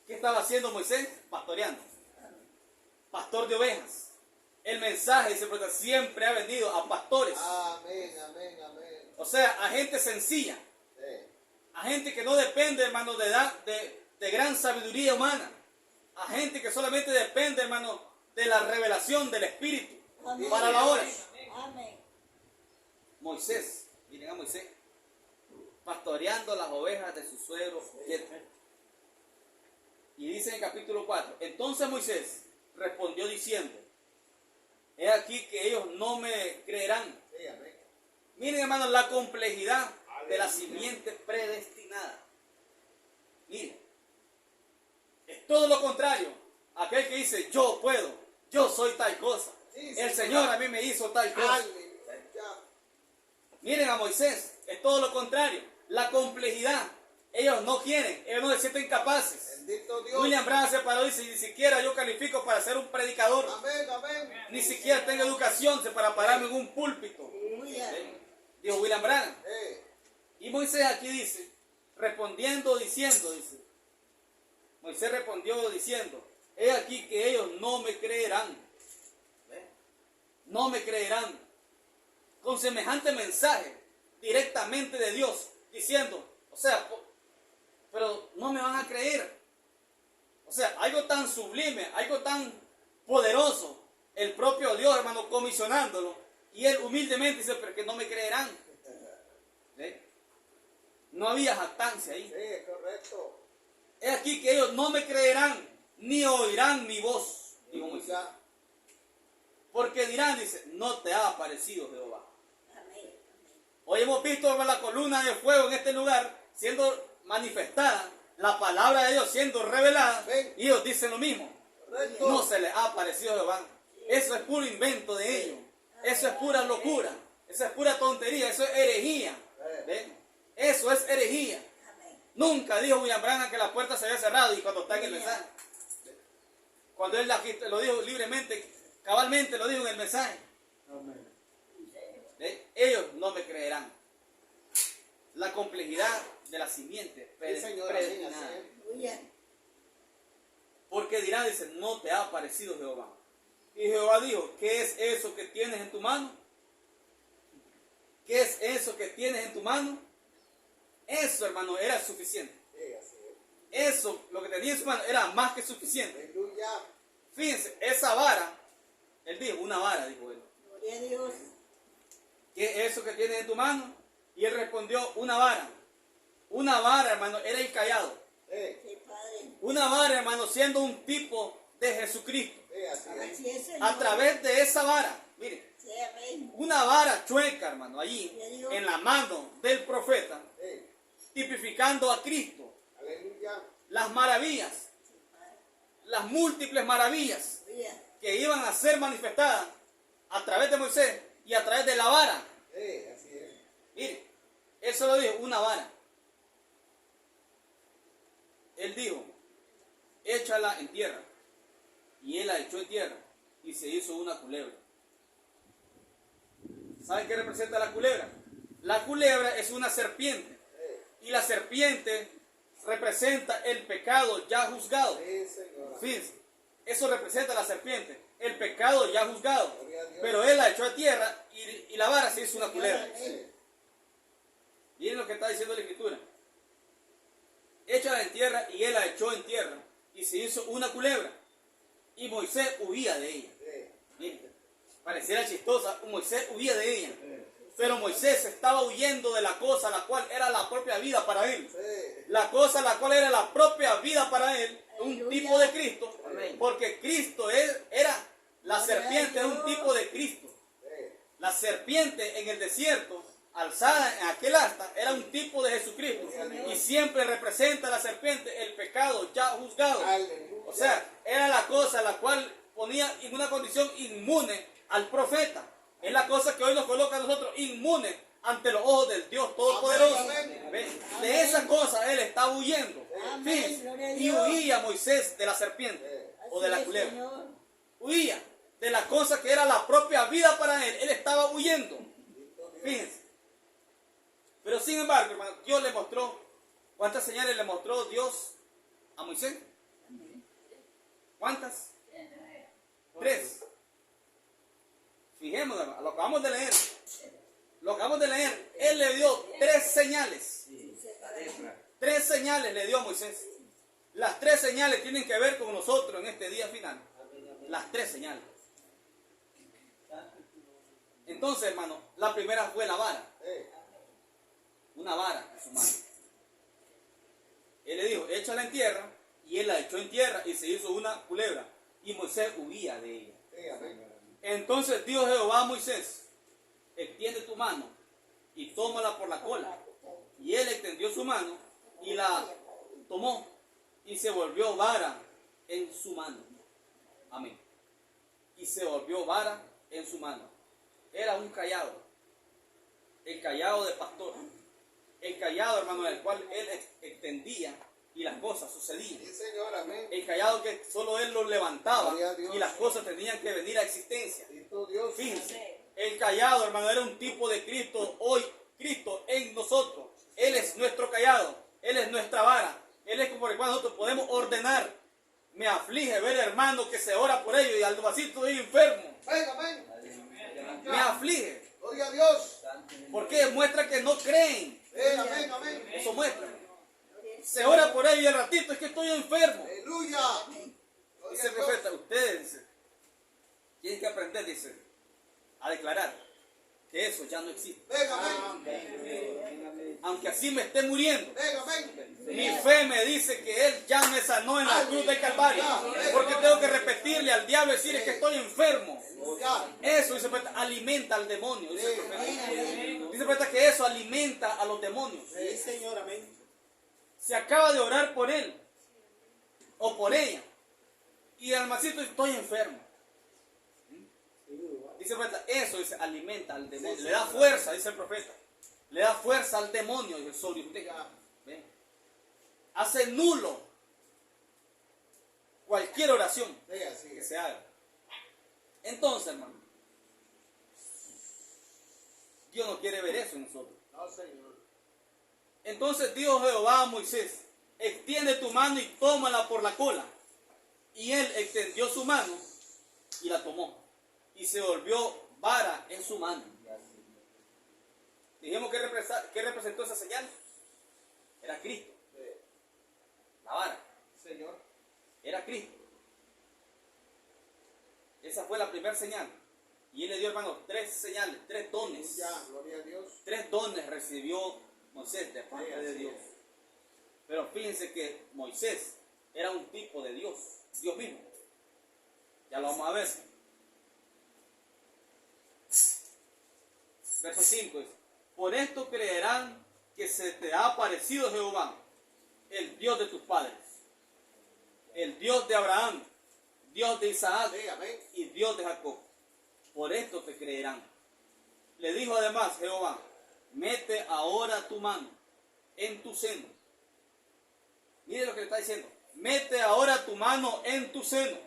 ¿Qué estaba haciendo Moisés? Pastoreando. Pastor de ovejas. El mensaje, dice el profeta, siempre ha venido a pastores. Amén, amén, amén. O sea, a gente sencilla. A gente que no depende, hermano, de gran sabiduría humana. A gente que solamente depende, hermano, de la revelación del Espíritu. Amén. Para la hora. Amén. Moisés, miren a Moisés, pastoreando las ovejas de su suegro Yetro. Y dice en el capítulo 4, entonces Moisés respondió diciendo, he aquí que ellos no me creerán. Sí, amén. Miren, hermanos, la complejidad de la simiente predestinada. Miren, es todo lo contrario. Aquel que dice, yo puedo, yo soy tal cosa. Sí, El sí, Señor a mí me hizo tal cosa. Aleluya. Miren a Moisés, es todo lo contrario. La complejidad. Ellos no quieren, ellos no se sienten capaces. Bendito Dios. William Branham se paró y dice, ni siquiera yo califico para ser un predicador. Amén, amén. Ni siquiera tengo educación para pararme en un púlpito. Aleluya. Dijo William Branham. Sí. Y Moisés aquí dice, respondiendo, diciendo, dice, Moisés respondió diciendo, he aquí que ellos no me creerán. ¿Ve? No me creerán. Con semejante mensaje, directamente de Dios, diciendo, o sea, pero no me van a creer. O sea, algo tan sublime, algo tan poderoso, el propio Dios, hermano, comisionándolo, y él humildemente dice, pero que no me creerán. ¿Ve? No había jactancia ahí. Sí, es correcto. Es aquí que ellos no me creerán, ni oirán mi voz, dijo Moisés. Ya. Porque dirán, dice, no te ha aparecido Jehová. Amén. Hoy hemos visto la columna de fuego en este lugar siendo manifestada, la palabra de Dios siendo revelada, Amén. y ellos dicen lo mismo. Correcto. No se les ha aparecido Jehová. Eso es puro invento de ellos. Eso es pura locura. Eso es pura tontería. Eso es herejía. ¿Ven? Eso es herejía. Amén. Nunca dijo William Branham que la puerta se había cerrado y cuando está en el mensaje. Cuando él lo dijo libremente, cabalmente lo dijo en el mensaje. Amén. ¿Ven? Ellos no me creerán. La complejidad de la simiente Sí, Señor, amén, predestinada. así es. Aleluya. Porque dirán, dice, no te ha aparecido Jehová. Y Jehová dijo, ¿qué es eso que tienes en tu mano? ¿Qué es eso que tienes en tu mano? Eso, hermano, era suficiente. Sí, así es. Eso, lo que tenía en su mano, era más que suficiente. Aleluya. Fíjense, esa vara, él dijo, una vara, dijo él. Gloria a Dios. ¿Qué es eso que tienes en tu mano? Y él respondió, una vara. Una vara, hermano, era el callado. Sí, Sí, Padre. Una vara, hermano, siendo un tipo de Jesucristo. sí, así es. Así es, Señor. A través de esa vara, mire, Sí, amén. una vara chueca, hermano, allí, en la mano del profeta, Sí. tipificando a Cristo, Aleluya. las maravillas, las múltiples maravillas Aleluya. que iban a ser manifestadas a través de Moisés y a través de la vara. Sí, así es. Mire, él solo dijo una vara. Él dijo, échala en tierra. Y él la echó en tierra y se hizo una culebra. ¿Saben qué representa la culebra? La culebra es una serpiente. Y la serpiente representa el pecado ya juzgado. Sí, Señor. Fíjense, eso representa la serpiente, el pecado ya juzgado. Gloria a Dios. Pero él la echó a tierra y la vara se hizo una culebra. Amén. Miren lo que está diciendo la escritura. Échala en tierra y él la echó en tierra y se hizo una culebra. Y Moisés huía de ella. Sí. Miren, pareciera chistosa, Moisés huía de ella. Pero Moisés estaba huyendo de la cosa la cual era la propia vida para él. Sí. La cosa la cual era la propia vida para él, un Aleluya. tipo de Cristo. Amén. Porque Cristo era la serpiente, es un tipo de Cristo. Sí. La serpiente en el desierto, alzada en aquel asta, era un tipo de Jesucristo. Y siempre representa a la serpiente el pecado ya juzgado. Aleluya. O sea, era la cosa la cual ponía en una condición inmune al profeta. Es la cosa que hoy nos coloca a nosotros inmune ante los ojos del Dios Todopoderoso. Amén. ¿Ve? De esas cosas él estaba huyendo. Amén, Fíjense, gloria a y Dios. huía Moisés de la serpiente o de Así la es, culebra. Señor. Huía de la cosa que era la propia vida para él. Él estaba huyendo. Fíjense. Pero sin embargo, hermano, Dios le mostró. ¿Cuántas señales le mostró Dios a Moisés? ¿Cuántas? 3. Fijémonos, hermano, lo acabamos de leer. Lo acabamos de leer. Él le dio 3 señales. La lepra. 3 señales le dio a Moisés. Las 3 señales tienen que ver con nosotros en este día final. Las 3 señales. Entonces, hermano, la primera fue la vara. Una vara en su mano. Él le dijo, échala en tierra. Y él la echó en tierra y se hizo una culebra. Y Moisés huía de ella. Entonces dijo Jehová a Moisés, extiende tu mano y tómala por la cola. Y él extendió su mano y la tomó y se volvió vara en su mano. Amén. Y se volvió vara en su mano. Era un cayado. El cayado de pastor. El cayado, hermano, del cual él extendía y las cosas sucedían. Sí, Señor, amén. El callado que solo él lo levantaba Gloria a Dios. y las cosas tenían que venir a existencia. Bendito Dios. Fíjense, el callado, hermano, era un tipo de Cristo. Hoy, Cristo en nosotros. Él es nuestro callado. Él es nuestra vara. Él es como el cual nosotros podemos ordenar. Me aflige ver, hermano, que se ora por ellos y al vasito estoy enfermo. Amén, amén. Me aflige. Gloria a Dios. Porque muestra que no creen. Amén, amén. Eso muestra. Se ora por ellos y al ratito es que estoy enfermo. Aleluya. Dice el profeta, ustedes, dice, tienen que aprender, dice, a declarar que eso ya no existe. Venga, amén. Aunque así me esté muriendo, Venga, amén. mi fe me dice que Él ya me sanó en la cruz del Calvario. Porque tengo que repetirle al diablo y decirle que estoy enfermo. Ya. Eso, dice el profeta, alimenta al demonio. Dice el profeta. Dice el profeta que eso alimenta a los demonios. Sí, Señor, amén. Se acaba de orar por él o por ella y al macito estoy enfermo. Dice el profeta, eso dice, alimenta al demonio, le da fuerza, dice el profeta, le da fuerza al demonio sobre usted. ¿Ve? Hace nulo cualquier oración Sí, así que es. se haga. Entonces, hermano, Dios no quiere ver eso en nosotros. No, Señor. Entonces dijo Jehová a Moisés, extiende tu mano y tómala por la cola. Y él extendió su mano y la tomó. Y se volvió vara en su mano. Dijimos que representó esa señal. Era Cristo. La vara. Señor. Era Cristo. Esa fue la primera señal. Y él le dio, hermano, 3 señales, 3 dones. Ya, gloria a Dios. 3 dones recibió Moisés de parte de Dios. Pero fíjense que Moisés era un tipo de Dios, Dios mismo. Ya lo vamos a ver. Verso 5 dice, por esto creerán que se te ha aparecido Jehová, el Dios de tus padres, el Dios de Abraham, Dios de Isaac Sí, amén. y Dios de Jacob. Por esto te creerán. Le dijo además Jehová, mete ahora tu mano en tu seno. Mire lo que le está diciendo. Mete ahora tu mano en tu seno.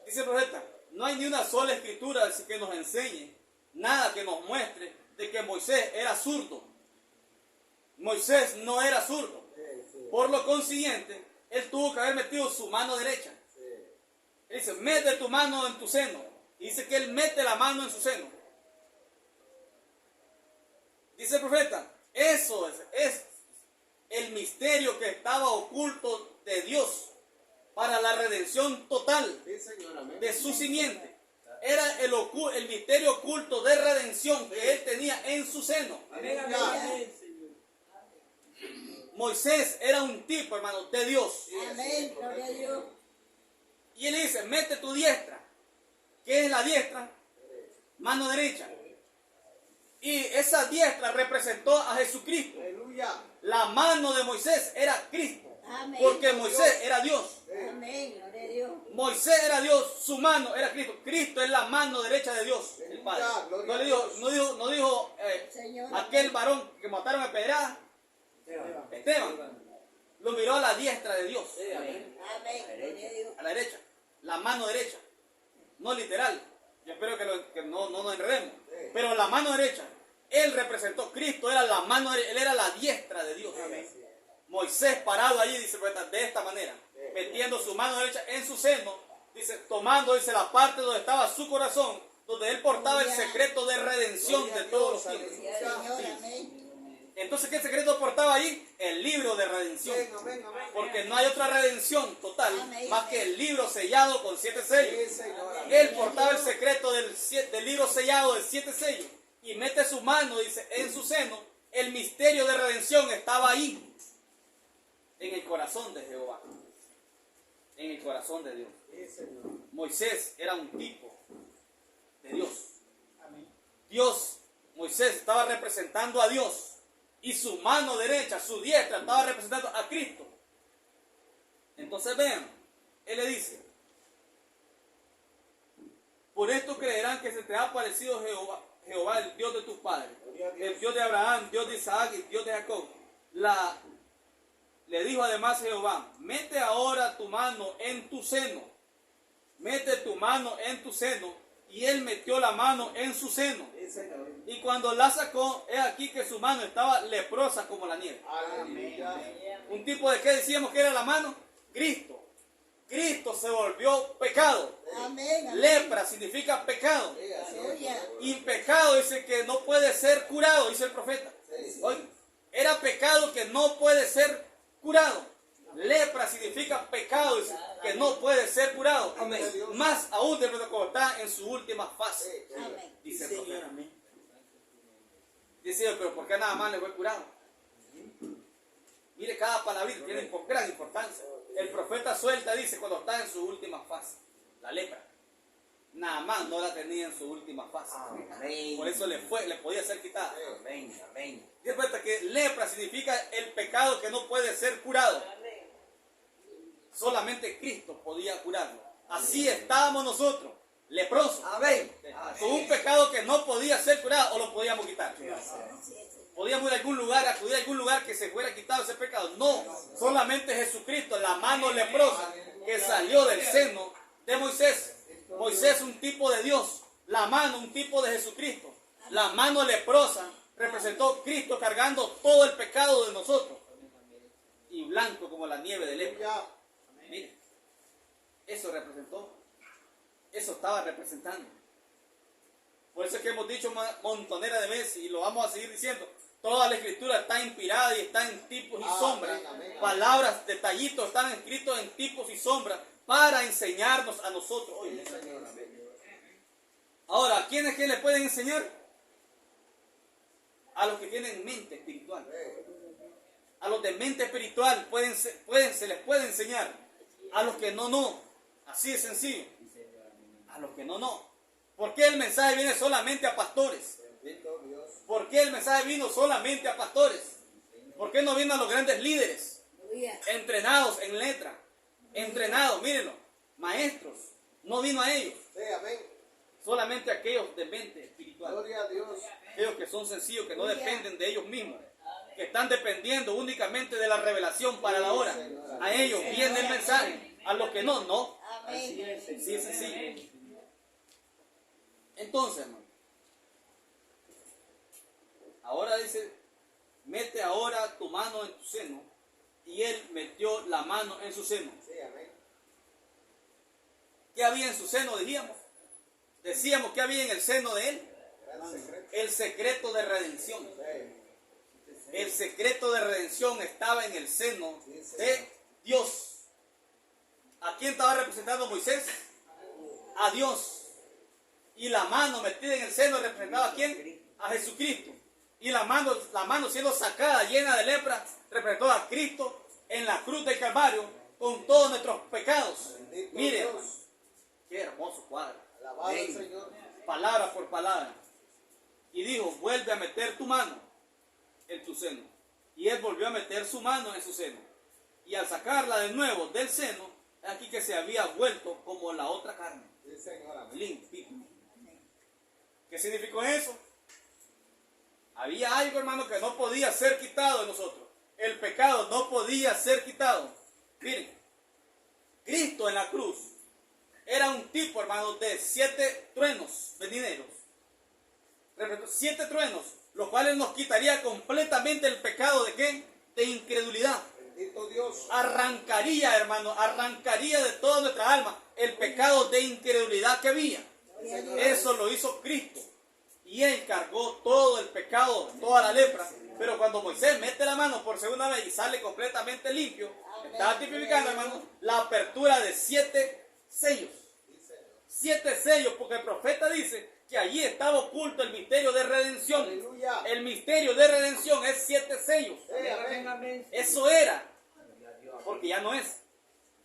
Dice el profeta, no hay ni una sola escritura que nos enseñe, nada que nos muestre de que Moisés era zurdo. Moisés no era zurdo. Por lo consiguiente, él tuvo que haber metido su mano derecha. Él dice, mete tu mano en tu seno. Y dice que él mete la mano en su seno. Dice el profeta, eso es el misterio que estaba oculto de Dios para la redención total Sí, Señor, amén. de su simiente. Era el misterio oculto de redención que él tenía en su seno. Amén, amén, Ya. amén, Señor. Moisés era un tipo, hermano, de Dios. Amén, gloria a Dios. Y él dice, mete tu diestra. ¿Qué es la diestra? Mano derecha. Y esa diestra representó a Jesucristo. Aleluya. La mano de Moisés era Cristo. Amén. Porque Moisés era Dios. Amén, gloria a Dios. Moisés era Dios, su mano era Cristo. Cristo es la mano derecha de Dios, el Padre. No dijo, Señor. aquel varón que mataron a pedrada, Esteban, lo miró a la diestra de Dios, Amén. Gloria a Dios. a la derecha, la mano derecha, no literal. Yo espero que no nos enredemos, pero la mano derecha, él representó, Cristo era la mano, él era la diestra de Dios. Moisés parado allí, dice, de esta manera, metiendo su mano derecha en su seno, dice, tomando, dice, la parte donde estaba su corazón, donde él portaba el secreto de redención de todos los tiempos. Señor, amén. Entonces, ¿qué secreto portaba ahí? El libro de redención. Amén, amén. Porque no hay otra redención total Amén. más que el libro sellado con 7 sellos. Sí, Señor. Amén. Él portaba el secreto del libro sellado de 7 sellos y mete su mano, dice, en su seno. El misterio de redención estaba ahí, en el corazón de Jehová, en el corazón de Dios. Sí, Señor. Moisés era un tipo de Dios. Dios, Moisés estaba representando a Dios y su mano derecha, su diestra, estaba representando a Cristo. Entonces vean, él le dice, por esto creerán que se te ha aparecido Jehová, el Dios de tus padres, el Dios de Abraham, Dios de Isaac y Dios de Jacob. Le dijo además Jehová, mete ahora tu mano en tu seno, mete tu mano en tu seno. Y él metió la mano en su seno. Sí, Señor. Y cuando la sacó, es aquí que su mano estaba leprosa como la nieve. Aleluya. ¿Un tipo de qué decíamos que era la mano? Cristo. Cristo se volvió pecado. Amén. Amén. Lepra significa pecado. Aleluya. Y pecado dice que no puede ser curado, dice el profeta. Oye, era pecado que no puede ser curado. Lepra significa pecado, dice, que no puede ser curado. Más aún de cuando está en su última fase. Amén. Dice el profeta. Dice, pero ¿por qué nada más le fue curado? Mire, cada palabrita tiene gran importancia. El profeta suelta, dice, cuando está en su última fase, la lepra. Nada más no la tenía en su última fase. Amén. Por eso le podía ser quitada. Amén, amén. Y es cuenta que lepra significa el pecado que no puede ser curado. Solamente Cristo podía curarlo. Así estábamos nosotros, leprosos, Amén. con un pecado que no podía ser curado o lo podíamos quitar. Podíamos ir a algún lugar, acudir a algún lugar que se fuera quitado ese pecado. No, solamente Jesucristo, la mano leprosa que salió del seno de Moisés. Moisés un tipo de Dios, la mano un tipo de Jesucristo. La mano leprosa representó Cristo cargando todo el pecado de nosotros. Y blanco como la nieve de lepra. Mire, eso representó, eso estaba representando. Por eso es que hemos dicho montonera de veces y lo vamos a seguir diciendo. Toda la escritura está inspirada y está en tipos y sombras. Palabras, detallitos están escritos en tipos y sombras para enseñarnos a nosotros hoy. Ahora, ¿a quiénes que le pueden enseñar? A los que tienen mente espiritual. A los de mente espiritual se les puede enseñar. A los que no. Así de sencillo. A los que no. ¿Por qué el mensaje viene solamente a pastores? ¿Por qué el mensaje vino solamente a pastores? ¿Por qué no vino a los grandes líderes? Aleluya. Entrenados en letra. Entrenados, mírenlo. Maestros. No vino a ellos. Sí, amén. Solamente a aquellos de mente espiritual. Gloria a Dios. Aquellos que son sencillos, que no dependen de ellos mismos. Que están dependiendo únicamente de la revelación para la hora. A ellos viene el mensaje. A los que no. Amén. Sí. Entonces, hermano, ahora dice, mete ahora tu mano en tu seno. Y él metió la mano en su seno. Sí, amén. ¿Qué había en su seno? Decíamos que había en el seno de él. Gran secreto. El secreto de redención. Sí. El secreto de redención estaba en el seno de Dios. ¿A quién estaba representando Moisés? A Dios. Y la mano metida en el seno representaba a quién? A Jesucristo. Y la mano siendo sacada llena de lepra representó a Cristo en la cruz del Calvario con todos nuestros pecados. Bendito Miren, Dios. qué hermoso cuadro. Alabado el Señor. Palabra por palabra. Y dijo, vuelve a meter tu mano en tu seno. Y él volvió a meter su mano en su seno. Y al sacarla de nuevo del seno, aquí que se había vuelto como la otra carne. Sí, Señor. Amén. Limpito. ¿Qué significó eso? A Había algo, hermano, que no podía ser quitado de nosotros. El pecado no podía ser quitado. Miren, Cristo en la cruz era un tipo, hermano, de 7 truenos venideros. Repito, 7 truenos, los cuales nos quitaría completamente el pecado de ¿qué? De incredulidad. Bendito Dios. Arrancaría, hermano, arrancaría de toda nuestra alma el pecado de incredulidad que había. Eso lo hizo Cristo. Y Él cargó todo el pecado, toda la lepra. Pero cuando Moisés mete la mano por segunda vez y sale completamente limpio, está tipificando, hermano, la apertura de 7 sellos. 7 sellos, porque el profeta dice que allí estaba oculto el misterio de redención. Aleluya. El misterio de redención es 7 sellos. Amén, amén. Eso era, porque ya no es.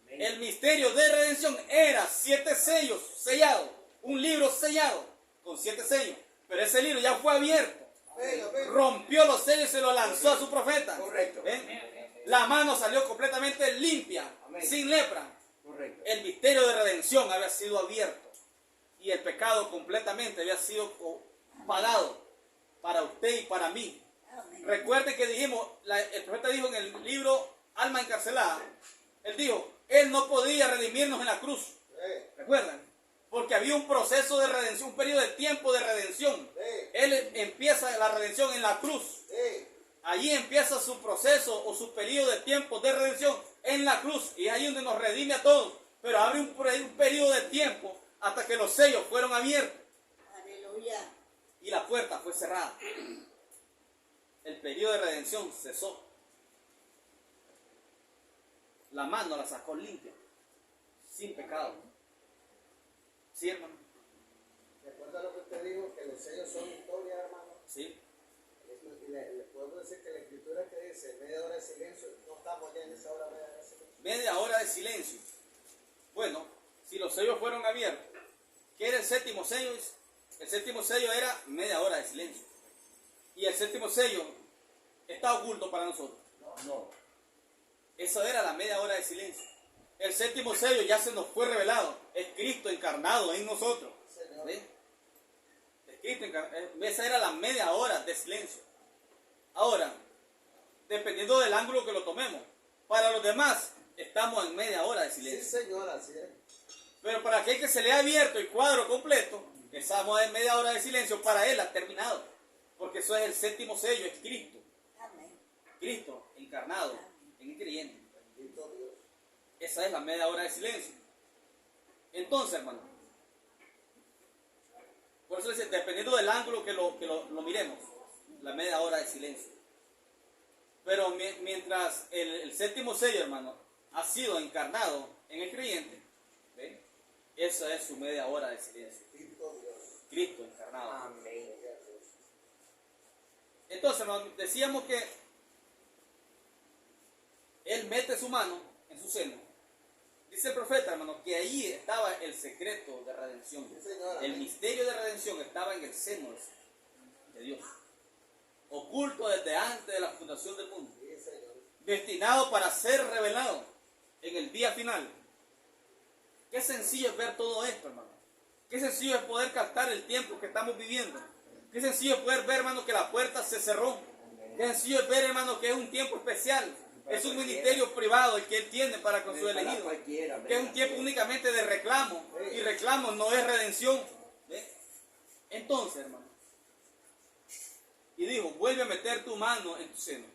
El misterio de redención era 7 sellos sellados, un libro sellado con 7 sellos. Pero ese libro ya fue abierto, rompió los sellos y se lo lanzó a su profeta. Correcto. ¿Ven? La mano salió completamente limpia, Amén. sin lepra. Correcto. El misterio de redención había sido abierto y el pecado completamente había sido pagado para usted y para mí. Amén. Recuerde que dijimos, el profeta dijo en el libro Alma encarcelada, él dijo, él no podía redimirnos en la cruz. ¿Recuerdan? Porque había un proceso de redención, un periodo de tiempo de redención. Él empieza la redención en la cruz. Allí empieza su proceso o su periodo de tiempo de redención en la cruz. Y es ahí donde nos redime a todos. Pero abre un periodo de tiempo hasta que los sellos fueron abiertos Aleluya. y la puerta fue cerrada. El periodo de redención cesó. La mano la sacó limpia, sin pecado. ¿Sí, hermano? Recuerda lo que usted dijo, que los sellos son historia, hermano. Sí. Le podemos decir que la escritura que dice media hora de silencio, no estamos ya en esa hora media hora de silencio. Media hora de silencio. Bueno, si los sellos fueron abiertos, ¿qué era el séptimo sello? El séptimo sello era media hora de silencio. Y el séptimo sello está oculto para nosotros. No. Eso era la media hora de silencio. El séptimo sello ya se nos fue revelado. Es Cristo encarnado en nosotros. ¿Sí? Es Cristo encarnado. Esa era la media hora de silencio. Ahora, dependiendo del ángulo que lo tomemos, para los demás estamos en media hora de Sí, silencio. señora, así es. Pero para aquel que se le ha abierto el cuadro completo, estamos en media hora de silencio, para él ha terminado. Porque eso es el séptimo sello, es Cristo. Amén. Cristo encarnado en el creyente. Bendito Dios. Esa es la media hora de silencio. Entonces, hermano, por eso dice, dependiendo del ángulo que lo miremos, la media hora de silencio. Pero mientras el séptimo sello, hermano, ha sido encarnado en el creyente, ¿ve? Esa es su media hora de silencio. Bendito Dios. Cristo encarnado. Amén. Entonces, hermano, decíamos que Él mete su mano en su seno. Dice el profeta, hermano, que ahí estaba el secreto de redención. Sí, señora. El misterio de redención estaba en el seno de Dios. Oculto desde antes de la fundación del mundo. Sí, señor. Destinado para ser revelado en el día final. Qué sencillo es ver todo esto, hermano. Qué sencillo es poder captar el tiempo que estamos viviendo. Qué sencillo es poder ver, hermano, que la puerta se cerró. Qué sencillo es ver, hermano, que es un tiempo especial. Es un ministerio privado el que Él tiene para con su elegido. Que es un tiempo únicamente de reclamo. Y reclamo no es redención. ¿Ve? Entonces, hermano. Y dijo, vuelve a meter tu mano en tu seno.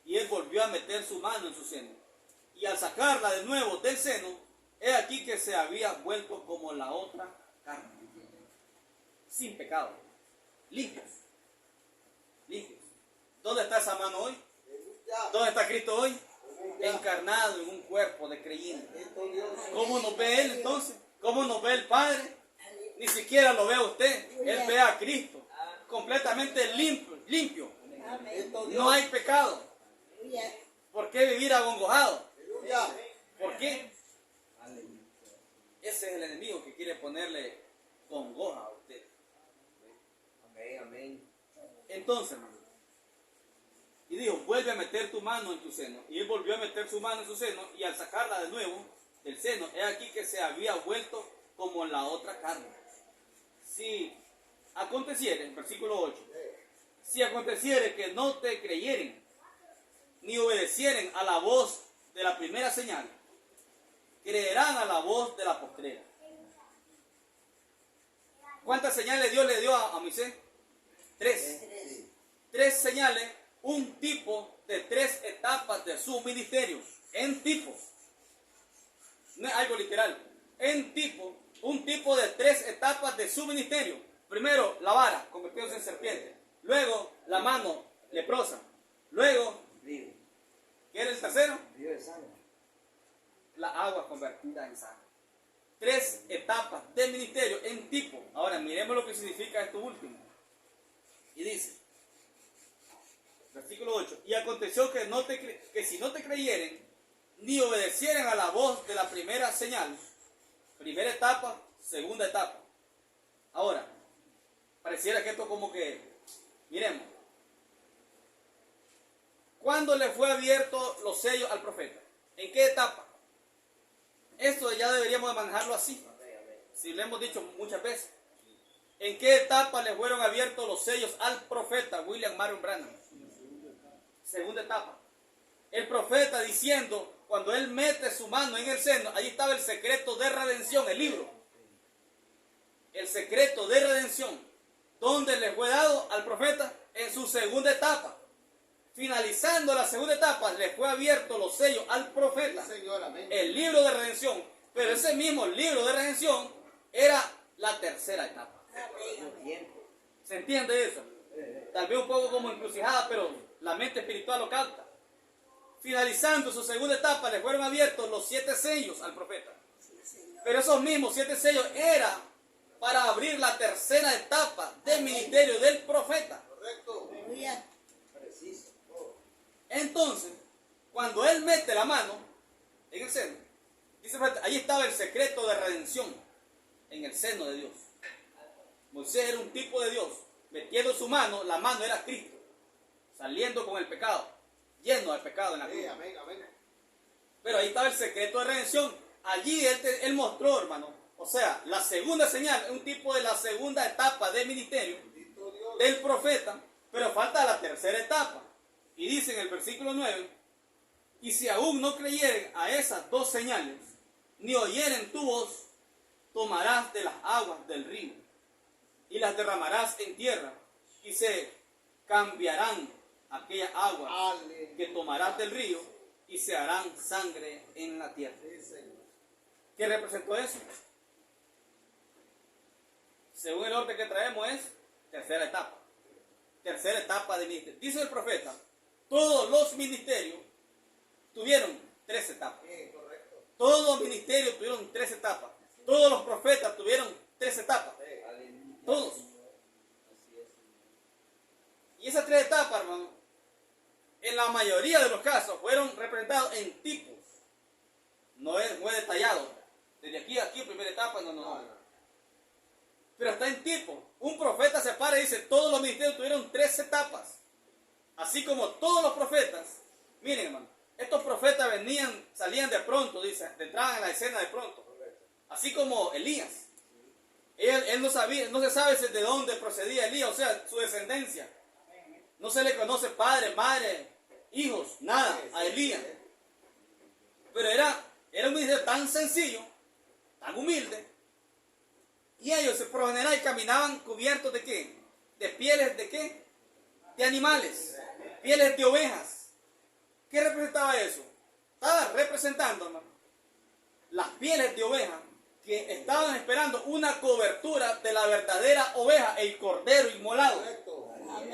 Y Él volvió a meter su mano en su seno. Y al sacarla de nuevo del seno, he aquí que se había vuelto como la otra carne. Sin pecado. Limpios. Limpios. ¿Dónde está esa mano hoy? ¿Dónde está Cristo hoy? Encarnado en un cuerpo de creyente. Bendito Dios. ¿Cómo nos ve Él entonces? ¿Cómo nos ve el Padre? Ni siquiera lo ve a usted. Él ve a Cristo. Completamente limpio. Amén. Bendito Dios. No hay pecado. Aleluya. ¿Por qué vivir agongojado? Aleluya. ¿Por qué? Ese es el enemigo que quiere ponerle congoja a usted. Amén, amén. Entonces, hermano, y dijo, vuelve a meter tu mano en tu seno. Y él volvió a meter su mano en su seno, y al sacarla de nuevo del seno, he aquí que se había vuelto como la otra carne. Si aconteciere, en versículo 8, Si aconteciere que no te creyeren, ni obedecieren a la voz de la primera señal, creerán a la voz de la postrera. ¿Cuántas señales Dios le dio a Moisés? 3. 3 señales, un tipo de 3 etapas de su ministerio. En tipo. No es algo literal. En tipo, un tipo de 3 etapas de su ministerio. Primero, la vara, convirtiéndose en serpiente. Luego, la mano leprosa. Luego, Río. ¿qué era el tercero? Río de sangre. La agua convertida en sangre. 3 etapas de ministerio en tipo. Ahora, miremos lo que significa esto último. Y dice, versículo 8, y aconteció que si no te creyeren, ni obedecieren a la voz de la primera señal, primera etapa, segunda etapa. Ahora, pareciera que esto como que, miremos, ¿cuándo le fue abierto los sellos al profeta? ¿En qué etapa? Esto ya deberíamos de manejarlo así, si lo hemos dicho muchas veces. ¿En qué etapa le fueron abiertos los sellos al profeta William Marion Branham? Segunda etapa. El profeta diciendo, cuando él mete su mano en el seno, ahí estaba el secreto de redención, el libro. El secreto de redención. ¿Dónde le fue dado al profeta? En su segunda etapa. Finalizando la segunda etapa, le fue abierto los sellos al profeta. Sí, Señor, amén. El libro de redención. Pero ese mismo libro de redención era la tercera etapa. Tiempo. ¿Se entiende eso? Tal vez un poco como encrucijada, pero la mente espiritual lo capta. Finalizando su segunda etapa, le fueron abiertos los 7 sellos al profeta. Pero esos mismos 7 sellos era para abrir la tercera etapa del ministerio del profeta. Correcto. Aleluya. Preciso. Entonces, cuando él mete la mano en el seno, dice, allí estaba el secreto de redención en el seno de Dios. Moisés era un tipo de Dios, metiendo su mano, la mano era Cristo, saliendo con el pecado, lleno de pecado en la cruz. Sí, amén, amén. Pero ahí estaba el secreto de redención. Allí él mostró, hermano, o sea, la segunda señal, un tipo de la segunda etapa del ministerio Bendito Dios. del profeta, pero falta la tercera etapa. Y dice en el versículo 9, y si aún no creyeren a esas 2 señales, ni oyeren tu voz, tomarás de las aguas del río y las derramarás en tierra, y se cambiarán aquellas aguas Aleluya. que tomarás del río, y se harán sangre en la tierra. Sí, Señor. ¿Qué representó eso? Según el orden que traemos es tercera etapa. Tercera etapa de ministerio. Dice el profeta, todos los ministerios tuvieron 3 etapas. Sí, correcto. Todos los ministerios tuvieron 3 etapas. Todos los profetas tuvieron 3 etapas. Todos. Y esas 3 etapas, hermano, en la mayoría de los casos fueron representados en tipos. No es detallado. Desde aquí a aquí, primera etapa, no. Pero está en tipo. Un profeta se para y dice, todos los ministerios tuvieron 3 etapas. Así como todos los profetas, miren, hermano, estos profetas salían de pronto, dice, entraban en la escena de pronto. Así como Elías. Él no se sabe de dónde procedía Elías, o sea, su descendencia. No se le conoce padre, madre, hijos, nada a Elías. Pero era un ministerio tan sencillo, tan humilde. Y ellos por lo general caminaban cubiertos de ¿qué? De pieles de ¿qué? De animales, pieles de ovejas. ¿Qué representaba eso? Estaba representando, hermano, las pieles de ovejas que estaban esperando una cobertura de la verdadera oveja, el cordero inmolado. Correcto.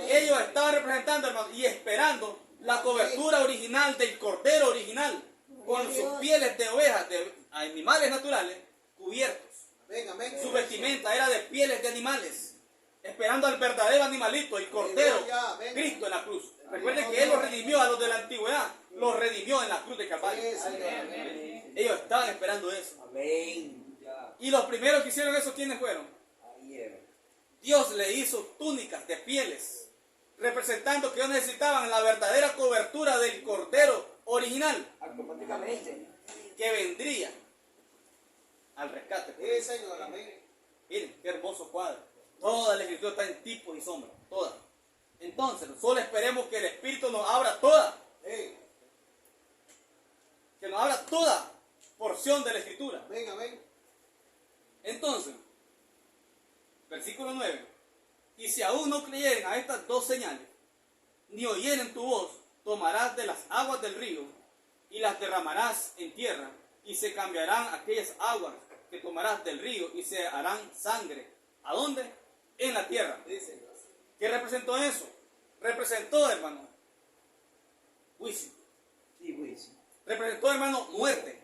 Ellos estaban representando, hermano, y esperando la cobertura original del cordero original, con sus pieles de ovejas, de animales naturales, cubiertos. Amén, amén. Su vestimenta era de pieles de animales, esperando al verdadero animalito, el cordero, Cristo en la cruz. Recuerden que Él los redimió a los de la antigüedad, los redimió en la cruz de Calvario. Sí, Señor, amén. Ellos estaban esperando eso. Amén. Y los primeros que hicieron eso, ¿quiénes fueron? Ahí era. Dios le hizo túnicas de pieles, representando que ellos necesitaban la verdadera cobertura del cordero original, Automáticamente. que vendría al rescate. Sí, Señor, amén. Miren, qué hermoso cuadro. Toda la escritura está en tipos y sombras, toda. En Entonces, solo esperemos que el Espíritu nos abra toda, Sí. que nos abra toda porción de la Escritura. Amén, amén. Entonces, versículo 9. Y si aún no creyeren a estas dos señales, ni oyeren tu voz, tomarás de las aguas del río y las derramarás en tierra, y se cambiarán aquellas aguas que tomarás del río y se harán sangre. ¿A dónde? En la tierra. Sí, Señor. ¿Qué representó eso? Representó, hermano, juicio. Sí, juicio. Representó, hermano, muerte.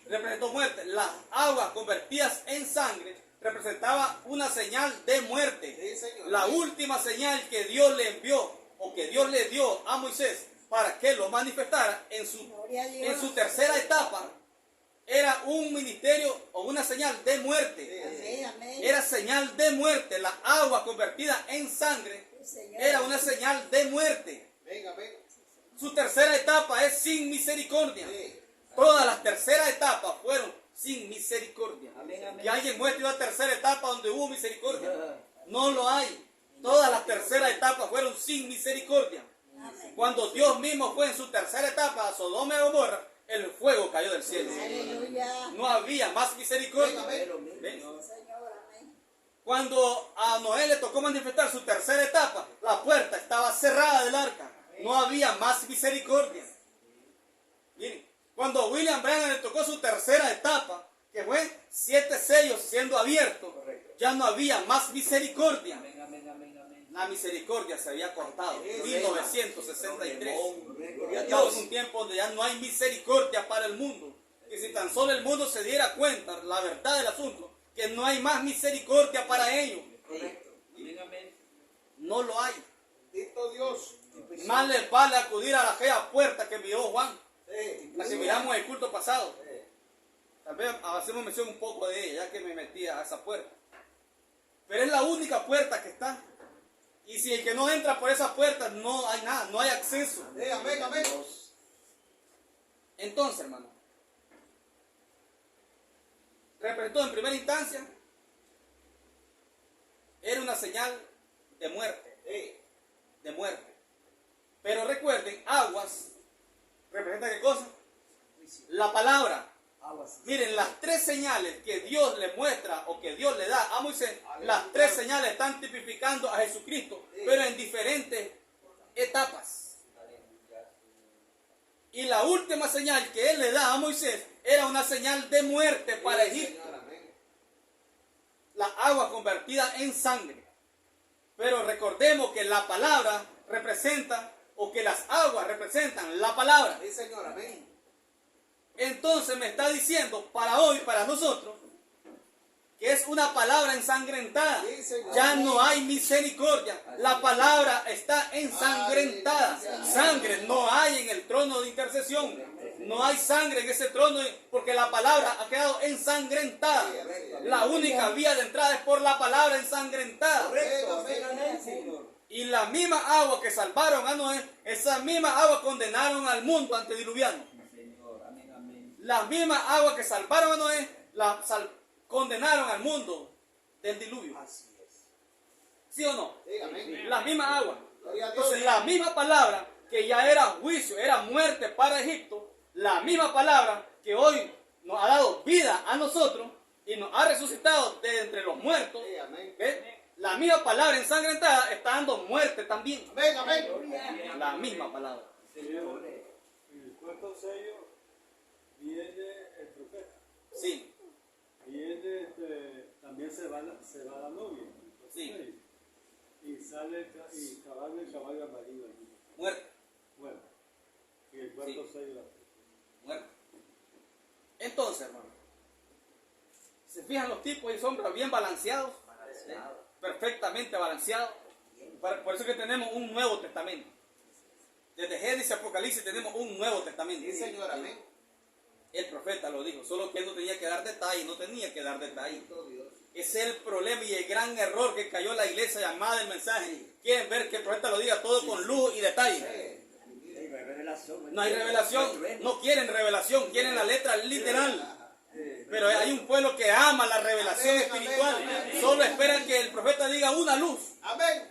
Representó muerte. Las aguas convertidas en sangre representaba una señal de muerte. Sí, Señor. La última señal que Dios le envió o que Dios le dio a Moisés para que lo manifestara en su tercera etapa era un ministerio o una señal de muerte. Amén, amén. Era señal de muerte. La agua convertida en sangre era una señal de muerte. Amén, amén. Su tercera etapa es sin misericordia. Sí. Todas las terceras etapas fueron sin misericordia. Amén, amén. Que alguien muestre una tercera etapa donde hubo misericordia. No lo hay. Todas las terceras etapas fueron sin misericordia. Cuando Dios mismo fue en su tercera etapa a Sodoma y Gomorra, el fuego cayó del cielo. Aleluya. No había más misericordia. Pero mira, ¿Ven? Señor, amén. Cuando a Noé le tocó manifestar su tercera etapa, la puerta estaba cerrada del arca. No había más misericordia. Miren, cuando a William Branham le tocó su tercera etapa, que fue 7 sellos siendo abiertos, Correcto. ya no había más misericordia. amén, amén, amén, amén. La misericordia se había cortado. Sí, 1963. Gloria a Estamos Dios. en un tiempo donde ya no hay misericordia para el mundo. Que si tan solo el mundo se diera cuenta, la verdad del asunto, que no hay más misericordia para ellos. Correcto. Amén, amén. No lo hay. Bendito Dios. Más les vale acudir a aquella puerta que envió Juan, Sí. la que miramos en el culto pasado. Sí. Tal vez hacemos mención un poco de ella, ya que me metí a esa puerta. Pero es la única puerta que está. Y si el que no entra por esa puerta, no hay nada, no hay acceso. Sí, amén, amén. Entonces, hermano, representó en primera instancia, era una señal de muerte, Sí. de muerte. Pero recuerden, aguas, ¿representa qué cosa? La palabra. Aguas. Miren, las 3 señales que Dios le muestra o que Dios le da a Moisés, las 3 señales están tipificando a Jesucristo, pero en diferentes etapas. Y la última señal que Él le da a Moisés era una señal de muerte para Sí, Egipto, Señor, amén. la agua convertida en sangre. Pero recordemos que la palabra representa, o que las aguas representan la palabra. Sí, Señor, amén. Entonces me está diciendo para hoy, para nosotros, que es una palabra ensangrentada. Sí, Señor. Ya no hay misericordia. La palabra está ensangrentada. Sangre no hay en el trono de intercesión. No hay sangre en ese trono porque la palabra ha quedado ensangrentada. La única vía de entrada es por la palabra ensangrentada. Correcto, amén, amén. Señor. Y la misma agua que salvaron a Noé, esa misma agua condenaron al mundo antediluviano. Señor, amén, amén. La misma agua que salvaron a Noé, condenaron al mundo del diluvio. Así es. ¿Sí o no? Sí, amén. La misma agua. Gloria a Dios. Entonces la misma palabra que ya era juicio, era muerte para Egipto, la misma palabra que hoy nos ha dado vida a nosotros y nos ha resucitado de entre los muertos, Sí, amén. ¿ve? La misma palabra ensangrentada está dando muerte también. Amén, amén. La misma palabra. Señor. En el cuarto sello viene el profeta. Sí, Viene, también se va la novia. Sí. Y sale y cabalga el caballo amarillo allí. muerte, Bueno, y el cuarto Sí. sello. muerte. Entonces, hermano, se fijan los tipos y sombras bien balanceados, perfectamente balanceados. Por eso que tenemos un Nuevo Testamento. Desde Génesis a Apocalipsis tenemos un Nuevo Testamento. Sí, Señor, amén. El profeta lo dijo, solo que él no tenía que dar detalles, no tenía que dar detalles. Bendito Dios. Ese es el problema y el gran error que cayó la iglesia llamada del mensaje. Quieren ver que el profeta lo diga todo con lujo y detalle. Sí, no hay revelación. No hay revelación, no quieren revelación, quieren la letra literal. Pero hay un pueblo que ama la revelación Amén, espiritual. amén, amén. Solo esperan que el profeta diga una luz. Amén.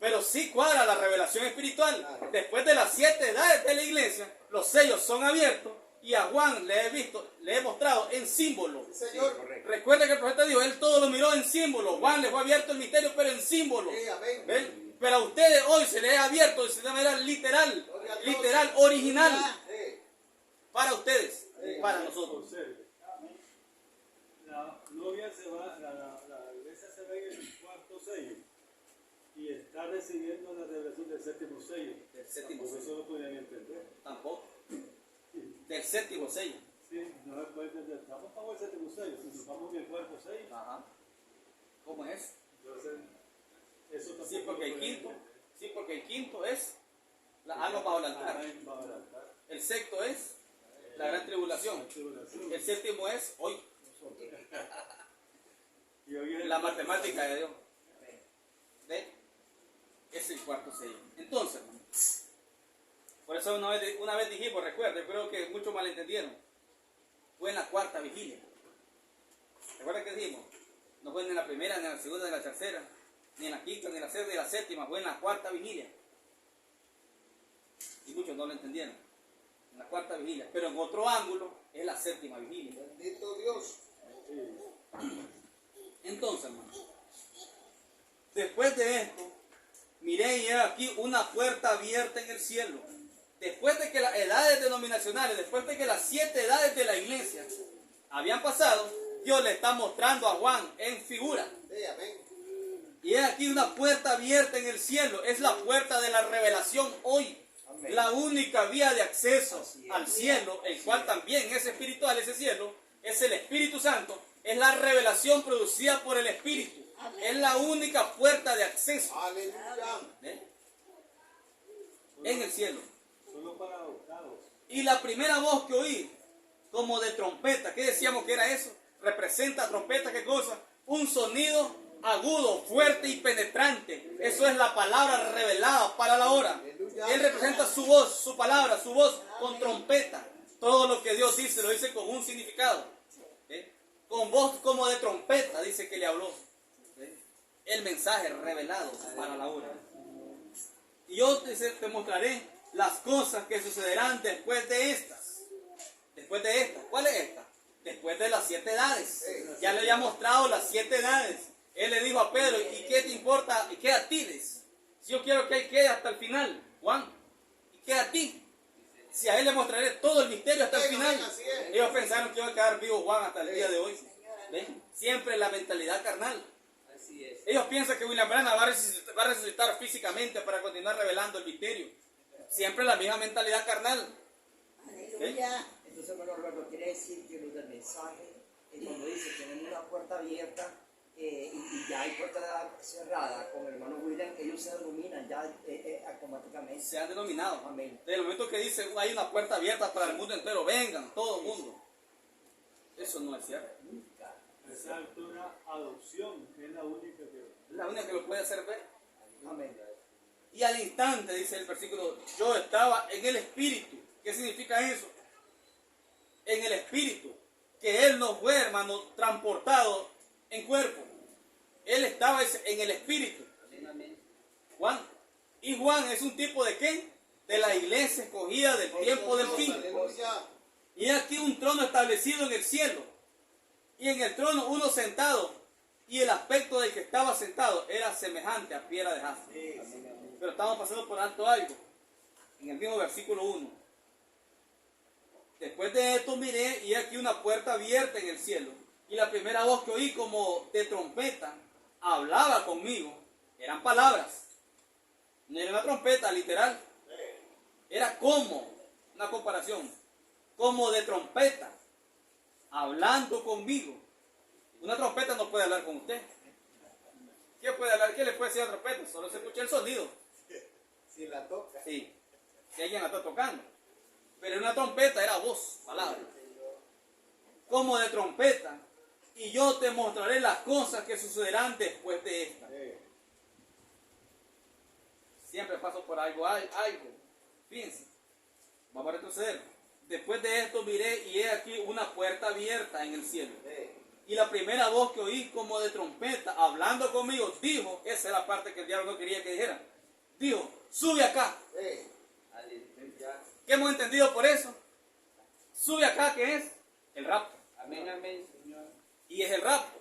Pero sí cuadra la revelación espiritual. Claro. Después de las 7 edades de la iglesia, los sellos son abiertos y a Juan le he mostrado en símbolo. Sí, Señor. Correcto. Recuerda que el profeta dijo, él todo lo miró en símbolo. Juan le fue abierto el misterio, pero en símbolo. Sí, amén. ¿Ven? Pero a ustedes hoy se les ha abierto de manera literal, Gloria a Dios. literal, original, Sí. para ustedes, Sí. para nosotros. Observe. La novia se va, la iglesia se va en el cuarto sello y está recibiendo la revelación del séptimo sello. Del séptimo Porque sello. eso no podían entender. Tampoco. Del séptimo sello. Sí, no se puede entender. Estamos bajo el séptimo sello, si nos vamos en el cuarto sello, Ajá. ¿Cómo es? entonces eso tampoco Sí, porque lo el pueden quinto, entender. sí, porque el quinto es la alma bajo el altar. Amén, bajo el altar. El sexto es la gran tribulación. Tribulación. El séptimo es hoy, Y hoy es el la matemática de Dios. ¿Ve? Es el cuarto sello. Entonces, hermano, por eso una vez dijimos, recuerden, creo que muchos malentendieron. Fue en la cuarta vigilia. ¿Recuerdan que dijimos? No fue ni en la primera, ni en la segunda, ni en la tercera, ni en la quinta, ni en la sexta, ni en la séptima. Fue en la cuarta vigilia. Y muchos no lo entendieron. En la cuarta vigilia. Pero en otro ángulo es la séptima vigilia. Bendito Dios. Entonces, hermano, después de esto, miré y he aquí una puerta abierta en el cielo. Después de que las edades denominacionales, después de que las 7 edades de la iglesia habían pasado, Dios le está mostrando a Juan en figura. Sí, amén. Y he aquí una puerta abierta en el cielo. Es la puerta de la revelación hoy. Amén. La única vía de acceso Así es. al cielo, el cual también es espiritual, ese cielo, es el Espíritu Santo. Es la revelación producida por el Espíritu. Es la única puerta de acceso. Aleluya. ¿Eh? En el cielo. solo para adoptados. Y la primera voz que oí, como de trompeta, ¿qué decíamos que era eso? Representa trompeta, ¿qué cosa? Un sonido agudo, fuerte y penetrante. Eso es la palabra revelada para la hora. Él representa su voz, su palabra, su voz con trompeta. Todo lo que Dios dice, lo dice con un significado. ¿Eh? Con voz como de trompeta, dice que le habló. ¿Eh? El mensaje revelado para la hora. Y yo te mostraré las cosas que sucederán después de estas. Después de estas. ¿Cuál es esta? Después de las 7 edades. Ya le había mostrado las 7 edades. Él le dijo a Pedro, ¿y qué te importa? ¿Y qué a ti? Si yo quiero que él quede hasta el final, Juan, ¿y qué a ti? Si a él le mostraré todo el misterio hasta el final. Así es. Ellos pensaron que iba a quedar vivo Juan hasta el día de hoy. ¿Ven? Siempre la mentalidad carnal. Así es. Ellos piensan que William Branham va a resucitar físicamente para continuar revelando el misterio. Siempre la misma mentalidad carnal. Aleluya. Entonces, hermano Roberto, quiere decir que los del mensaje, cuando dice tenemos una puerta abierta y ya hay puerta cerrada con el hermano William, ellos se denominan ya automáticamente. Se han denominado. Amén. Desde el momento que dice hay una puerta abierta para el mundo entero, vengan, todo el mundo. Eso no es cierto. Nunca. Esa es una adopción, que es la única que... La única que lo puede hacer ver. Amén. Y al instante, dice el versículo, yo estaba en el Espíritu. ¿Qué significa eso? En el Espíritu. Que Él no fue, hermano, transportado en cuerpo. Él estaba en el Espíritu. Amén. Juan. Y Juan es un tipo de qué? De la iglesia escogida del tiempo del fin. Aleluya. Y aquí un trono establecido en el cielo. Y en el trono uno sentado. Y el aspecto del que estaba sentado era semejante a piedra de jaspe. Pero estamos pasando por alto algo. En el mismo versículo 1. Después de esto miré y aquí una puerta abierta en el cielo. Y la primera voz que oí como de trompeta hablaba conmigo. Eran palabras. No era una trompeta literal. Era como, una comparación, como de trompeta, hablando conmigo. Una trompeta no puede hablar con usted. ¿Qué puede hablar? ¿Qué le puede decir a la trompeta? Solo se escucha el sonido. Si la toca. Sí, si alguien la está tocando. Pero una trompeta era voz, palabra. Como de trompeta. Y yo te mostraré las cosas que sucederán después de esta. Siempre paso por algo. Fíjense. Vamos a retroceder. Después de esto miré y he aquí una puerta abierta en el cielo. Y la primera voz que oí como de trompeta, hablando conmigo, dijo, esa es la parte que el diablo no quería que dijera, dijo, sube acá. Sí. Aleluya. ¿Qué hemos entendido por eso? Sube acá, que es el rapto. Amén, amén, Señor. Y es el rapto,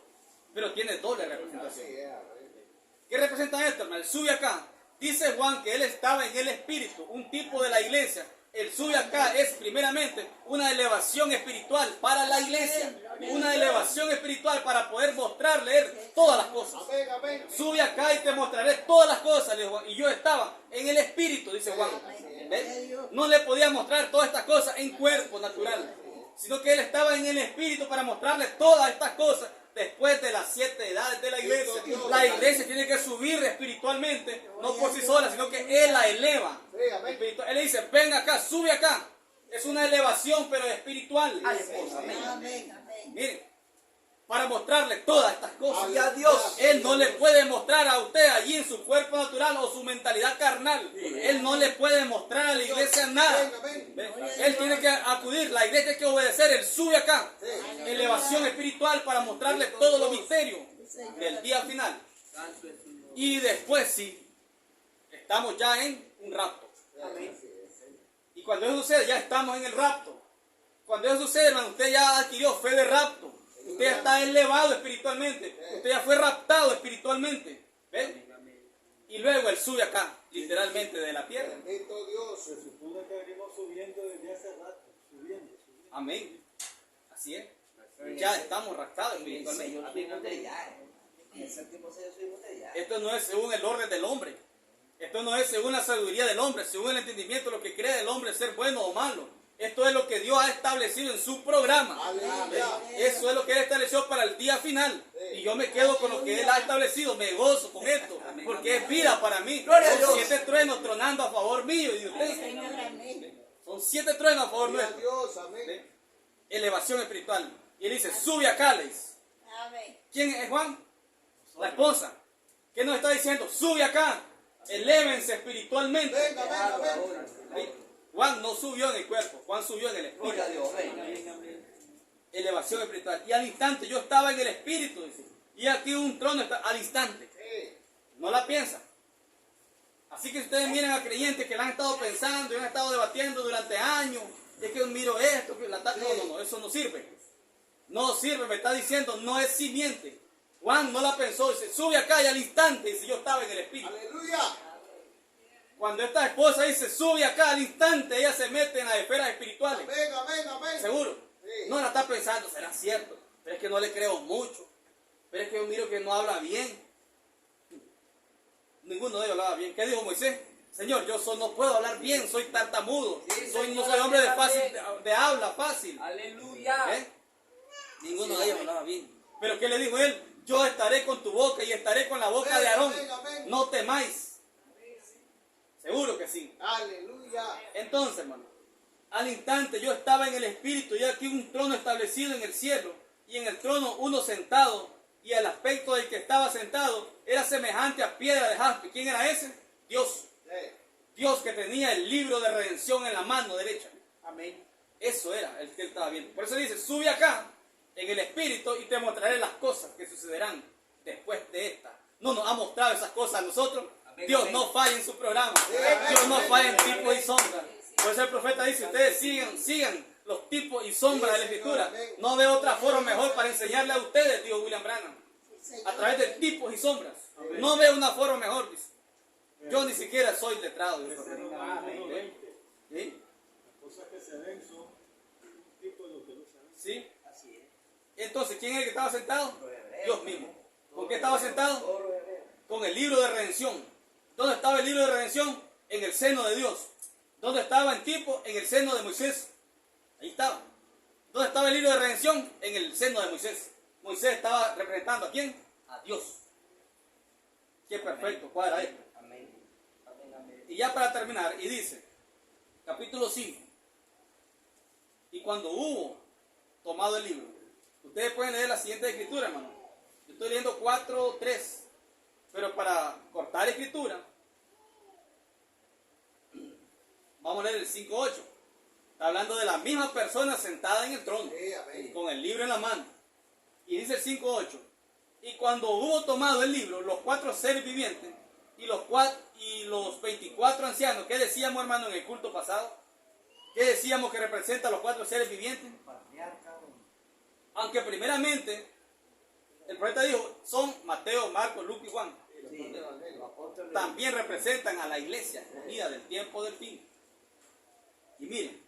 pero tiene doble Así representación. es, amén. ¿Qué representa esto, hermano? El sube acá. Dice Juan que él estaba en el Espíritu, un tipo de la iglesia. El sube acá es primeramente una elevación espiritual para la iglesia. Una elevación espiritual para poder mostrarle todas las cosas. Amén, amén. Sube acá y te mostraré todas las cosas, le dijo Juan. Y yo estaba en el Espíritu, dice Juan. ¿Ves? No le podía mostrar todas estas cosas en cuerpo natural, sino que él estaba en el Espíritu para mostrarle todas estas cosas. Después de las 7 edades de la iglesia tiene que subir espiritualmente, no por sí sola, sino que él la eleva. Él le dice, ven acá, sube acá. Es una elevación, pero espiritual. Amén, amén. Miren, para mostrarle todas estas cosas. Y a Dios. Él no le puede mostrar a usted allí en su cuerpo natural o su mentalidad carnal. Él no le puede mostrar a la iglesia nada. ¿Ve? Él tiene que acudir, la iglesia tiene que obedecer. Él sube acá. Elevación espiritual para mostrarle todos los misterios del día final. Santo es tu nombre. Y después sí, estamos ya en un rapto. Y cuando eso sucede, ya estamos en el rapto. Cuando eso sucede, hermano, usted ya adquirió fe de rapto. Usted ya está elevado espiritualmente. Usted ya fue raptado espiritualmente. ¿Ven? Y luego él sube acá, literalmente de la tierra. Bendito Dios. Se supone que venimos subiendo desde hace rato. Subiendo. Amén. Así es. Ya estamos raptados El espiritualmente. Señor subimos de allá. En el séptimo sello subimos de allá. Esto no es según el orden del hombre. Esto no es según la sabiduría del hombre, según el entendimiento, lo que cree el hombre ser bueno o malo. Esto es lo que Dios ha establecido en su programa. Aleluya. Eso es lo que Él estableció para el día final. Y yo me quedo con lo que Él ha establecido. Me gozo con esto. Porque es vida para mí. Gloria a Son Dios. 7 truenos tronando a favor mío y de ustedes. Son 7 truenos a favor Gloria a nuestro. Dios, amén. Elevación espiritual. Y Él dice, sube acá, le dice. ¿Quién es Juan? La esposa. ¿Qué nos está diciendo? Sube acá. Elévense espiritualmente. Venga, amén, amén. Juan no subió en el cuerpo, Juan subió en el espíritu. Gloria a Dios. Amén. Elevación espiritual. Y al instante yo estaba en el espíritu, dice. Y aquí un trono está al instante. Sí. No la piensa. Así que ustedes miren a creyentes que la han estado pensando y han estado debatiendo durante años. Es que miro esto, que no, eso no sirve. No sirve, me está diciendo, no es simiente. Juan no la pensó, dice, sube acá y al instante, dice, yo estaba en el espíritu. Aleluya. Cuando esta esposa dice, sube acá al instante, ella se mete en las esferas espirituales. Amén, amén, amén. ¿Seguro? Sí. No la está pensando, será cierto. Pero es que no le creo mucho. Pero es que yo miro que no habla bien. Ninguno de ellos hablaba bien. ¿Qué dijo Moisés? Señor, yo no puedo hablar bien, soy tartamudo. No soy hombre de habla fácil. Aleluya. ¿Eh? Ninguno de ellos hablaba bien. Pero ¿qué le dijo él? Yo estaré con tu boca y estaré con la boca de Aarón. Amén, amén. No temáis. Seguro que sí. Aleluya. Entonces, hermano, al instante yo estaba en el espíritu y aquí un trono establecido en el cielo y en el trono uno sentado y el aspecto del que estaba sentado era semejante a piedra de jaspe. ¿Quién era ese? Dios. Sí. Dios que tenía el libro de redención en la mano derecha. Amén. Eso era el que él estaba viendo. Por eso dice, sube acá en el espíritu y te mostraré las cosas que sucederán después de esta. No nos ha mostrado esas cosas a nosotros. Amén, Dios amén. no falla en su programa. amén, Dios no amén, falla en amén, tipos y sombras. Por eso el profeta dice, ustedes sigan los tipos y sombras de la Sí, escritura. Señor, amén. No veo otra forma mejor para enseñarle a ustedes, dijo William Branham. A través de tipos y sombras. No veo una forma mejor, dice. Yo ni siquiera soy letrado. Dice. Ese Romanos 1:20. ¿Sí? Las cosas que se ven son un tipo de lo que no se ven. ¿Sí? Así es. Entonces, ¿quién es el que estaba sentado? Los hebreos. Dios mismo. ¿Con qué estaba sentado? Todos los hebreos. Con el libro de redención. ¿Dónde estaba el libro de redención? En el seno de Dios. ¿Dónde estaba el tipo? En el seno de Moisés. Ahí estaba. ¿Dónde estaba el libro de redención? En el seno de Moisés. Moisés estaba representando a quién? A Dios. Qué perfecto, cuadra esto. Amén. Amén, amén. Y ya para terminar, y dice, capítulo 5. Y cuando hubo tomado el libro, ustedes pueden leer la siguiente escritura, hermano. Yo estoy leyendo 4:3. Pero para cortar escritura, vamos a leer el 5:8. Está hablando de la misma persona sentada en el trono, Sí, amén. con el libro en la mano. Y dice el 5:8. Y cuando hubo tomado el libro, los 4 seres vivientes y los 24 ancianos, ¿qué decíamos, hermano, en el culto pasado? ¿Qué decíamos que representa a los 4 seres vivientes? Patriarca, Aunque primeramente el profeta dijo, son Mateo, Marcos, Lucas y Juan. sí, los apóstoles. También representan a la iglesia unida del tiempo del fin. Y miren,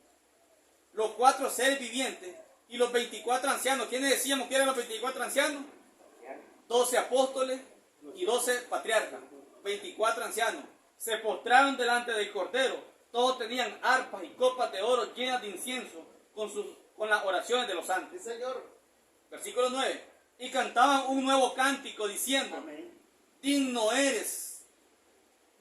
los 4 seres vivientes y los 24 ancianos. ¿Quiénes decíamos que eran los 24 ancianos? 12 apóstoles y 12 patriarcas. 24 ancianos. Se postraron delante del Cordero. Todos tenían arpas y copas de oro llenas de incienso con las oraciones de los santos. Sí, Señor. Versículo 9. Y cantaban un nuevo cántico diciendo, Amén. digno eres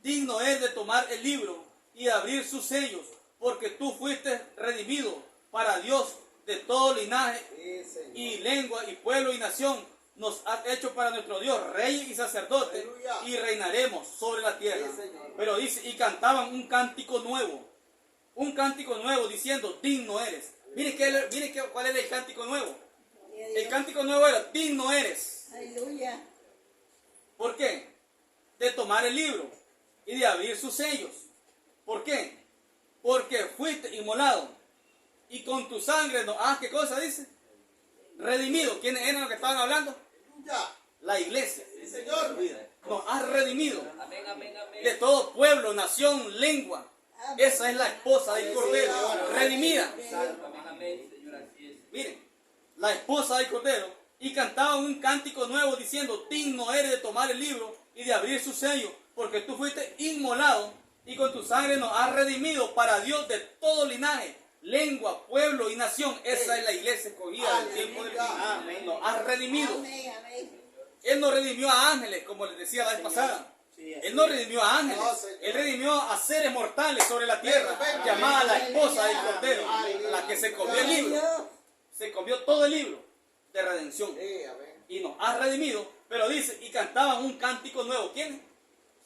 de tomar el libro y de abrir sus sellos, porque tú fuiste redimido para Dios de todo linaje Sí, Señor. y lengua y pueblo y nación. Nos has hecho para nuestro Dios reyes y sacerdotes, Aleluya. y reinaremos sobre la tierra. Sí, Señor. Pero dice, y cantaban un cántico nuevo diciendo, digno eres. Mire cuál era el cántico nuevo. El cántico nuevo era, digno eres. Aleluya. ¿Por qué? De tomar el libro y de abrir sus sellos. ¿Por qué? Porque fuiste inmolado y con tu sangre nos has, ¿qué cosa dice? Redimido. ¿Quiénes eran los que estaban hablando? Aleluya. La iglesia. Sí, Señor. Nos has redimido Amén, amén, amén. de todo pueblo, nación, lengua. Esa es la esposa del Cordero, redimida. Amén, amén, Señor, así es. Miren, la esposa del Cordero, y cantaban un cántico nuevo diciendo, digno eres de tomar el libro y de abrir su sello, porque tú fuiste inmolado y con tu sangre nos has redimido para Dios de todo linaje, lengua, pueblo y nación. Esa es la iglesia escogida del tiempo del fin. Amén. Nos has redimido. Amén, amén. Él no redimió a ángeles, como les decía la vez pasada. Él no redimió a ángeles. No, Señor. Él redimió a seres mortales sobre la tierra, Ven, llamada la esposa del Cordero, Aleluya. la que se comió el libro. Se comió todo el libro de redención. Sí, amén. Y nos ha redimido. Pero dice, y cantaban un cántico nuevo. ¿Quiénes?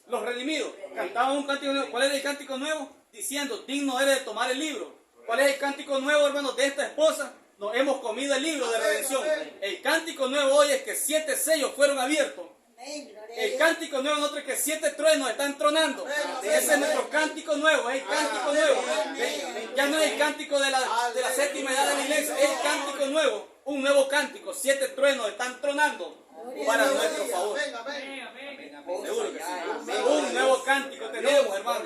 Los redimidos. Cantaban un cántico nuevo. ¿Cuál es el cántico nuevo? Diciendo, digno eres de tomar el libro. ¿Cuál es el cántico nuevo, hermanos, de esta esposa? Nos hemos comido el libro de Amén, redención. amén. El cántico nuevo hoy es que 7 sellos fueron abiertos. Amén, gloria a El Dios. cántico nuevo en otro es que 7 truenos están tronando. Amén, Ese es amén. nuestro cántico nuevo, es el cántico Amén, nuevo. amén. Ya no es el cántico de la séptima edad de la iglesia, es el cántico nuevo, un nuevo cántico. 7 truenos están tronando para nuestro favor. Amén, amén. Amén, amén. Seguro que sí. Un nuevo cántico tenemos, hermano.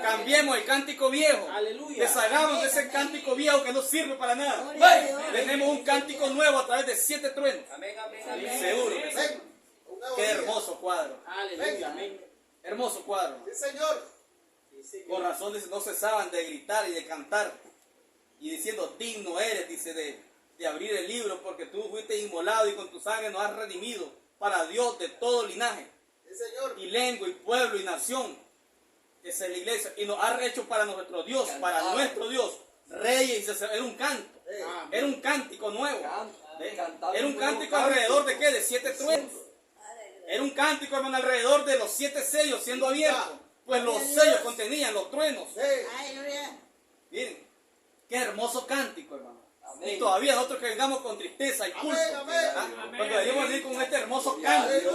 Cambiemos el cántico viejo. Deshagamos de ese cántico viejo que no sirve para nada. Gloria a Dios. Tenemos un cántico nuevo a través de 7 truenos. Amén, amén, amén. Seguro que sí. Ven. Un nuevo Qué día. hermoso cuadro. Aleluya, amén. Hermoso cuadro. Sí, Señor. Con razón dice, no cesaban de gritar y de cantar. Y diciendo, digno eres, dice, de abrir el libro, porque tú fuiste inmolado y con tu sangre nos has redimido para Dios de todo linaje, Sí, Señor. y lengua, y pueblo, y nación. Esa es la iglesia. Y nos ha hecho para nuestro Dios, para nuestro Dios, reyes y sacerdotes. Era un canto. Era un cántico nuevo. Era un cántico alrededor de qué? De 7 truenos. Era un cántico, hermano, alrededor de los 7 sellos siendo abiertos. Pues los sellos contenían los truenos. Sí. Aleluya. Miren, qué hermoso cántico, hermano. Amén. Y todavía nosotros que vengamos con tristeza y culpa. Amén, amén. ¿Ah? Porque deberíamos venir con este hermoso cántico.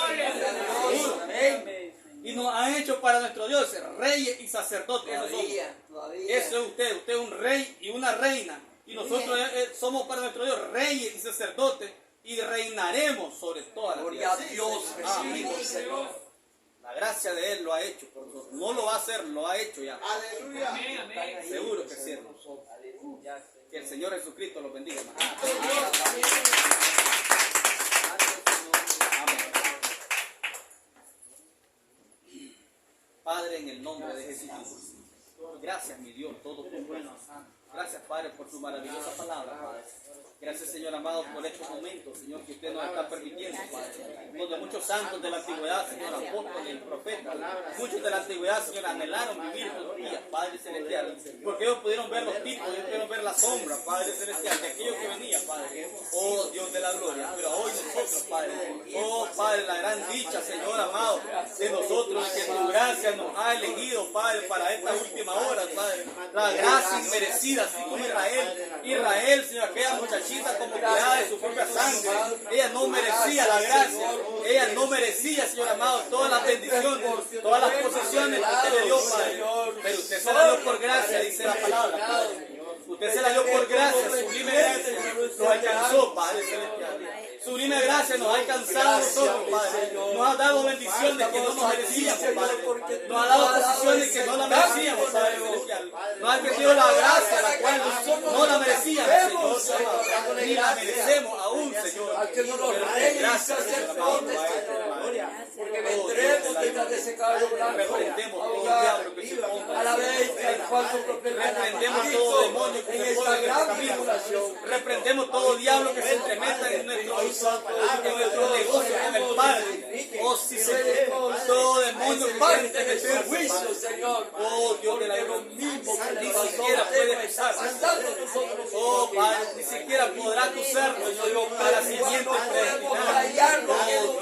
Aleluya. Amén. Y nos ha hecho para nuestro Dios reyes y sacerdotes. Eso somos. Todavía. Eso es usted. Usted es un rey y una reina. Y nosotros somos para nuestro Dios reyes y sacerdotes. Y reinaremos sobre toda la Gloria a tierra. Dios, bendito Amén. Señor. La gracia de Él lo ha hecho por nosotros. No lo va a hacer, lo ha hecho ya. Aleluya. Seguro que sí, hermano. Aleluya, Que el Señor Jesucristo los bendiga, hermano. Amén. Padre, en el nombre de Jesucristo. Gracias, mi Dios, todo por bueno. Gracias, Padre, por su maravillosa palabra, Padre. Gracias, Señor amado, por estos momentos, Señor, que usted nos está permitiendo, Padre. Donde muchos santos de la antigüedad, Señor, apóstoles y profetas, muchos de la antigüedad, Señor, anhelaron vivir estos días, Padre Celestial. Porque ellos pudieron ver los tipos, ellos pudieron ver la sombra, Padre Celestial, de aquello que venía, Padre. Oh, Dios de la gloria. Pero hoy nosotros, Padre, oh, Padre, la gran dicha, Señor amado, de nosotros, que tu gracia nos ha elegido, Padre, para esta última hora, Padre. La gracia inmerecida, así como Israel, Señor, aquella muchachita como tirada de su propia sangre. Ella no merecía la gracia. Ella no merecía, Señor amado, todas las bendiciones, todas las posesiones que usted le dio, Padre. Pero usted se la dio por gracia, dice la palabra, Padre. Usted se la dio por gracia, sublime gracia nos alcanzó, Padre celestial. Sublime gracia nos ha alcanzado a nosotros, Padre. Nos ha dado bendiciones que no nos merecíamos, Padre. Nos ha dado posiciones que no la merecíamos, Padre celestial. Nos ha perdido la gracia, la cual no la merecíamos, Señor. Ni la merecemos aún, Señor. Pero gracias, Señor amado, porque vendremos detrás de ese carro blanco a la vez al cuarto reprendemos todo demonio que se ponga en nuestro camino. Reprendemos todo diablo que se entremeta en nuestro negocio con el Padre. Oh, sí, Señor. Todo demonio que quiere meter juicio, Señor. Oh, Dios de la gloria. Ni siquiera puede pisar. Oh, Padre, ni siquiera podrá acusarnos a la simiente predestinada. Oh,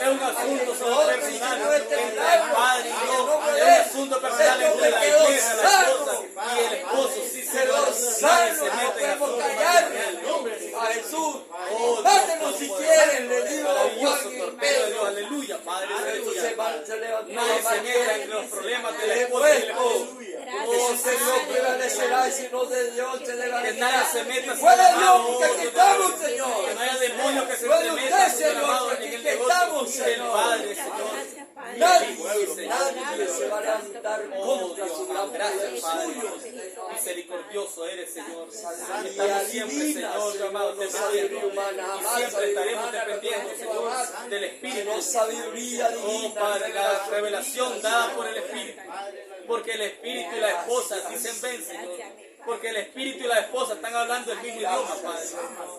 es un asunto personal entre el Padre y yo. Es un asunto personal entre la iglesia, la esposa y el esposo. Sí, Señor. Nadie se mete en asuntos matrimoniales. a Jesús. Oh, Mátenos si quieren, le digo a maravilloso Juan y torneo de Dios. Pedro. Aleluya, Padre celestial. Se levantó Nadie se meta entre los problemas de la esposa y el esposo. Oh, Señor, prevalecerá y si no de Dios se Que levantará. nadie se meta, Fuera Señor amado. Dios, porque aquí estamos, Señor. Que no haya demonios que se Fuera entremetan, usted, Señor Señor, amado, porque en el aquí negocio estamos, del Señor. Padre, Señor. Nadie Sí, Señor. se va a levantar Oh, contra su gran gracias, poder Padre. suyo. Misericordioso eres, Señor. Sabiduría Estamos siempre, divina, Señor, Señor, amado, no sabiduría dependiendo. humana, Y jamás siempre sabiduría estaremos humana, dependiendo, no Señor, jamás, del Espíritu. sino sabiduría Oh, divina. Padre, la revelación dada por el Espíritu. Porque el Espíritu y la esposa dicen ven, Señor. Porque el Espíritu y la esposa están hablando el mismo idioma, Padre.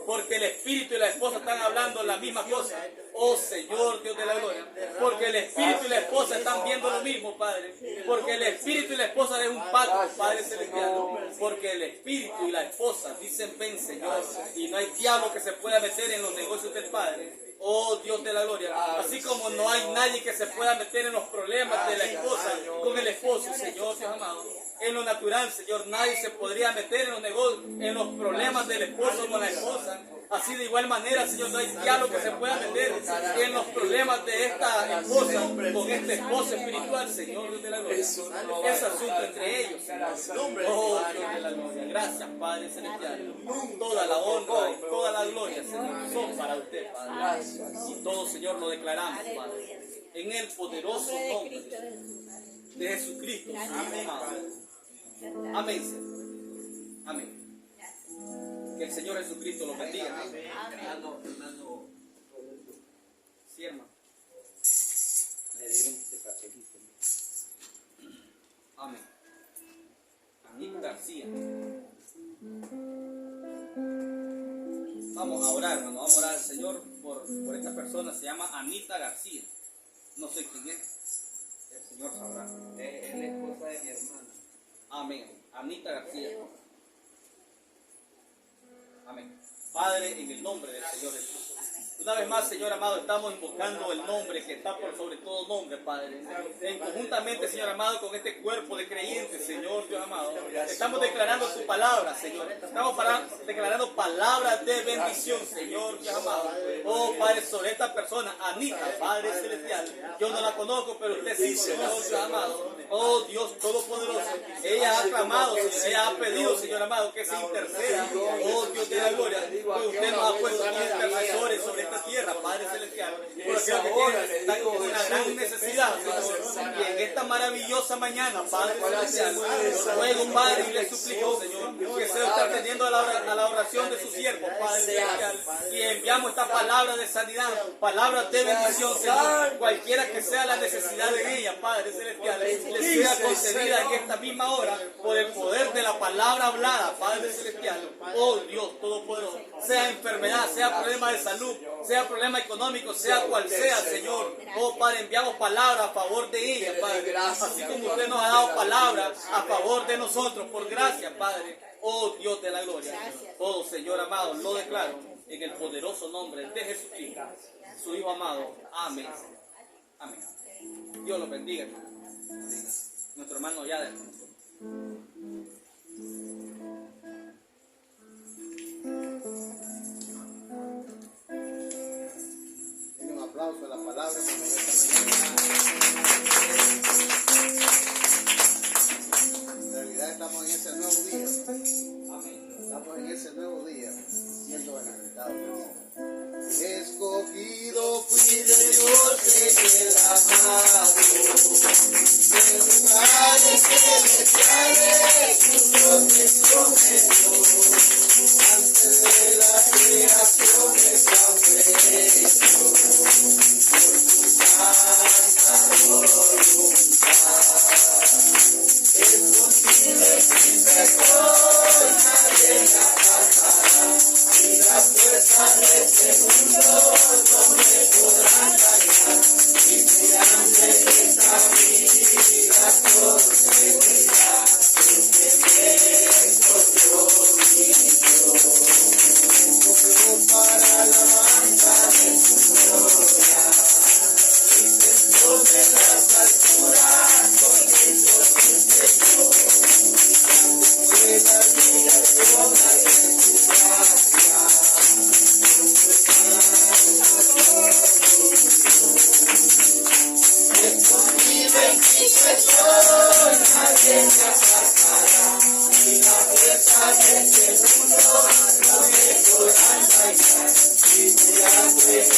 Porque el Espíritu y la esposa están hablando la misma cosa. Oh, Señor, Dios de la gloria. Porque el Espíritu y la esposa están viendo lo mismo, Padre. Porque el Espíritu y la esposa es un pacto, Padre celestial. Porque el Espíritu y la esposa dicen ven, Señor. Y no hay diablo que se pueda meter en los negocios del Padre. Oh, Dios de la gloria. Así como no hay nadie que se pueda meter en los problemas de la esposa con el esposo, Señor, Dios amado. En lo natural, Señor, nadie se podría meter en los negocios, en los problemas del esposo con la esposa. Así de igual manera, Señor, no hay diálogo que se pueda meter en los problemas de esta esposa con este esposo espiritual, Señor, Dios de la gloria. Es asunto entre ellos, Señor. Oh, Dios de la gloria. Gracias, Padre celestial. Toda la honra y toda la gloria, Señor, son para usted, Padre. Y todo, Señor, lo declaramos, Padre. En el poderoso nombre de Jesucristo, Amén. Amén, Señor. Amén. Que el Señor Jesucristo los bendiga. Sí, hermano. Me dieron este papelito. Amén. Anita García. Vamos a orar, hermano. Vamos a orar al Señor por esta persona. Se llama Anita García. No sé quién es. El Señor sabrá. Es la esposa de mi hermana. Amén. Anita García. Amén. Padre, en el nombre del Señor Jesús. Una vez más, Señor amado, estamos invocando el nombre que está por sobre todo nombre, Padre. En conjuntamente, Señor amado, con este cuerpo de creyentes, Señor Dios amado, estamos declarando tu palabra, Señor. Estamos declarando palabras de bendición, Señor Dios amado. Oh, Padre, sobre esta persona, Anita, Padre celestial. Yo no la conozco, pero usted sí, Señor Dios amado. Oh, Dios todopoderoso. Ella ha clamado, Señor. Ella ha pedido, Señor amado, que se interceda. Oh, Dios de la gloria. Pues usted nos ha puesto aquí intercesores sobre esta tierra, Padre celestial, por aquellos que están con una gran necesidad, Señor. Y en esta maravillosa mañana, Padre celestial, yo ruego, Padre, y le suplico, Señor, que sea usted atendiendo a la oración de su siervo, Padre celestial, y enviamos esta palabra de sanidad, palabras de bendición, Señor, cualquiera que sea la necesidad de ella, Padre celestial, le sea concedida en esta misma hora por el poder de la palabra hablada, Padre celestial. Oh Dios todopoderoso, sea enfermedad, sea problema de salud, sea problema económico, sea cual sea, Señor. Oh, Padre, enviamos palabra a favor de ella, Padre. Así como usted nos ha dado palabra a favor de nosotros, por gracia, Padre. Oh, Dios de la gloria. Todo, Señor amado, lo declaro en el poderoso nombre de Jesucristo, su Hijo amado. Amén. Amén. Dios los bendiga, hermano. Nuestro hermano ya con nosotros. palabra que nos da esta mañana. En realidad estamos en ese nuevo día. Estamos en ese nuevo día, siendo beneficiados. Escogido fui de Dios en el amado, en lugares celestiales tu protección me dio. Antes de la creación me estableció, por tu santa voluntad. Escondido sin pecado, nadie me apartará, y las fuerzas de este mundo no me podrán dañar, y mirando en esta vida con seguridad, porque Dios mi Dios, escogió para la alabanza de su gloria, y sentó de las alturas con Cristo mi Señor, grande fue la admiración de su gracia. Escondido en Cristo estoy, nadie me apartará, y la fuerza de este mundo no me podrán dañar, y mirando en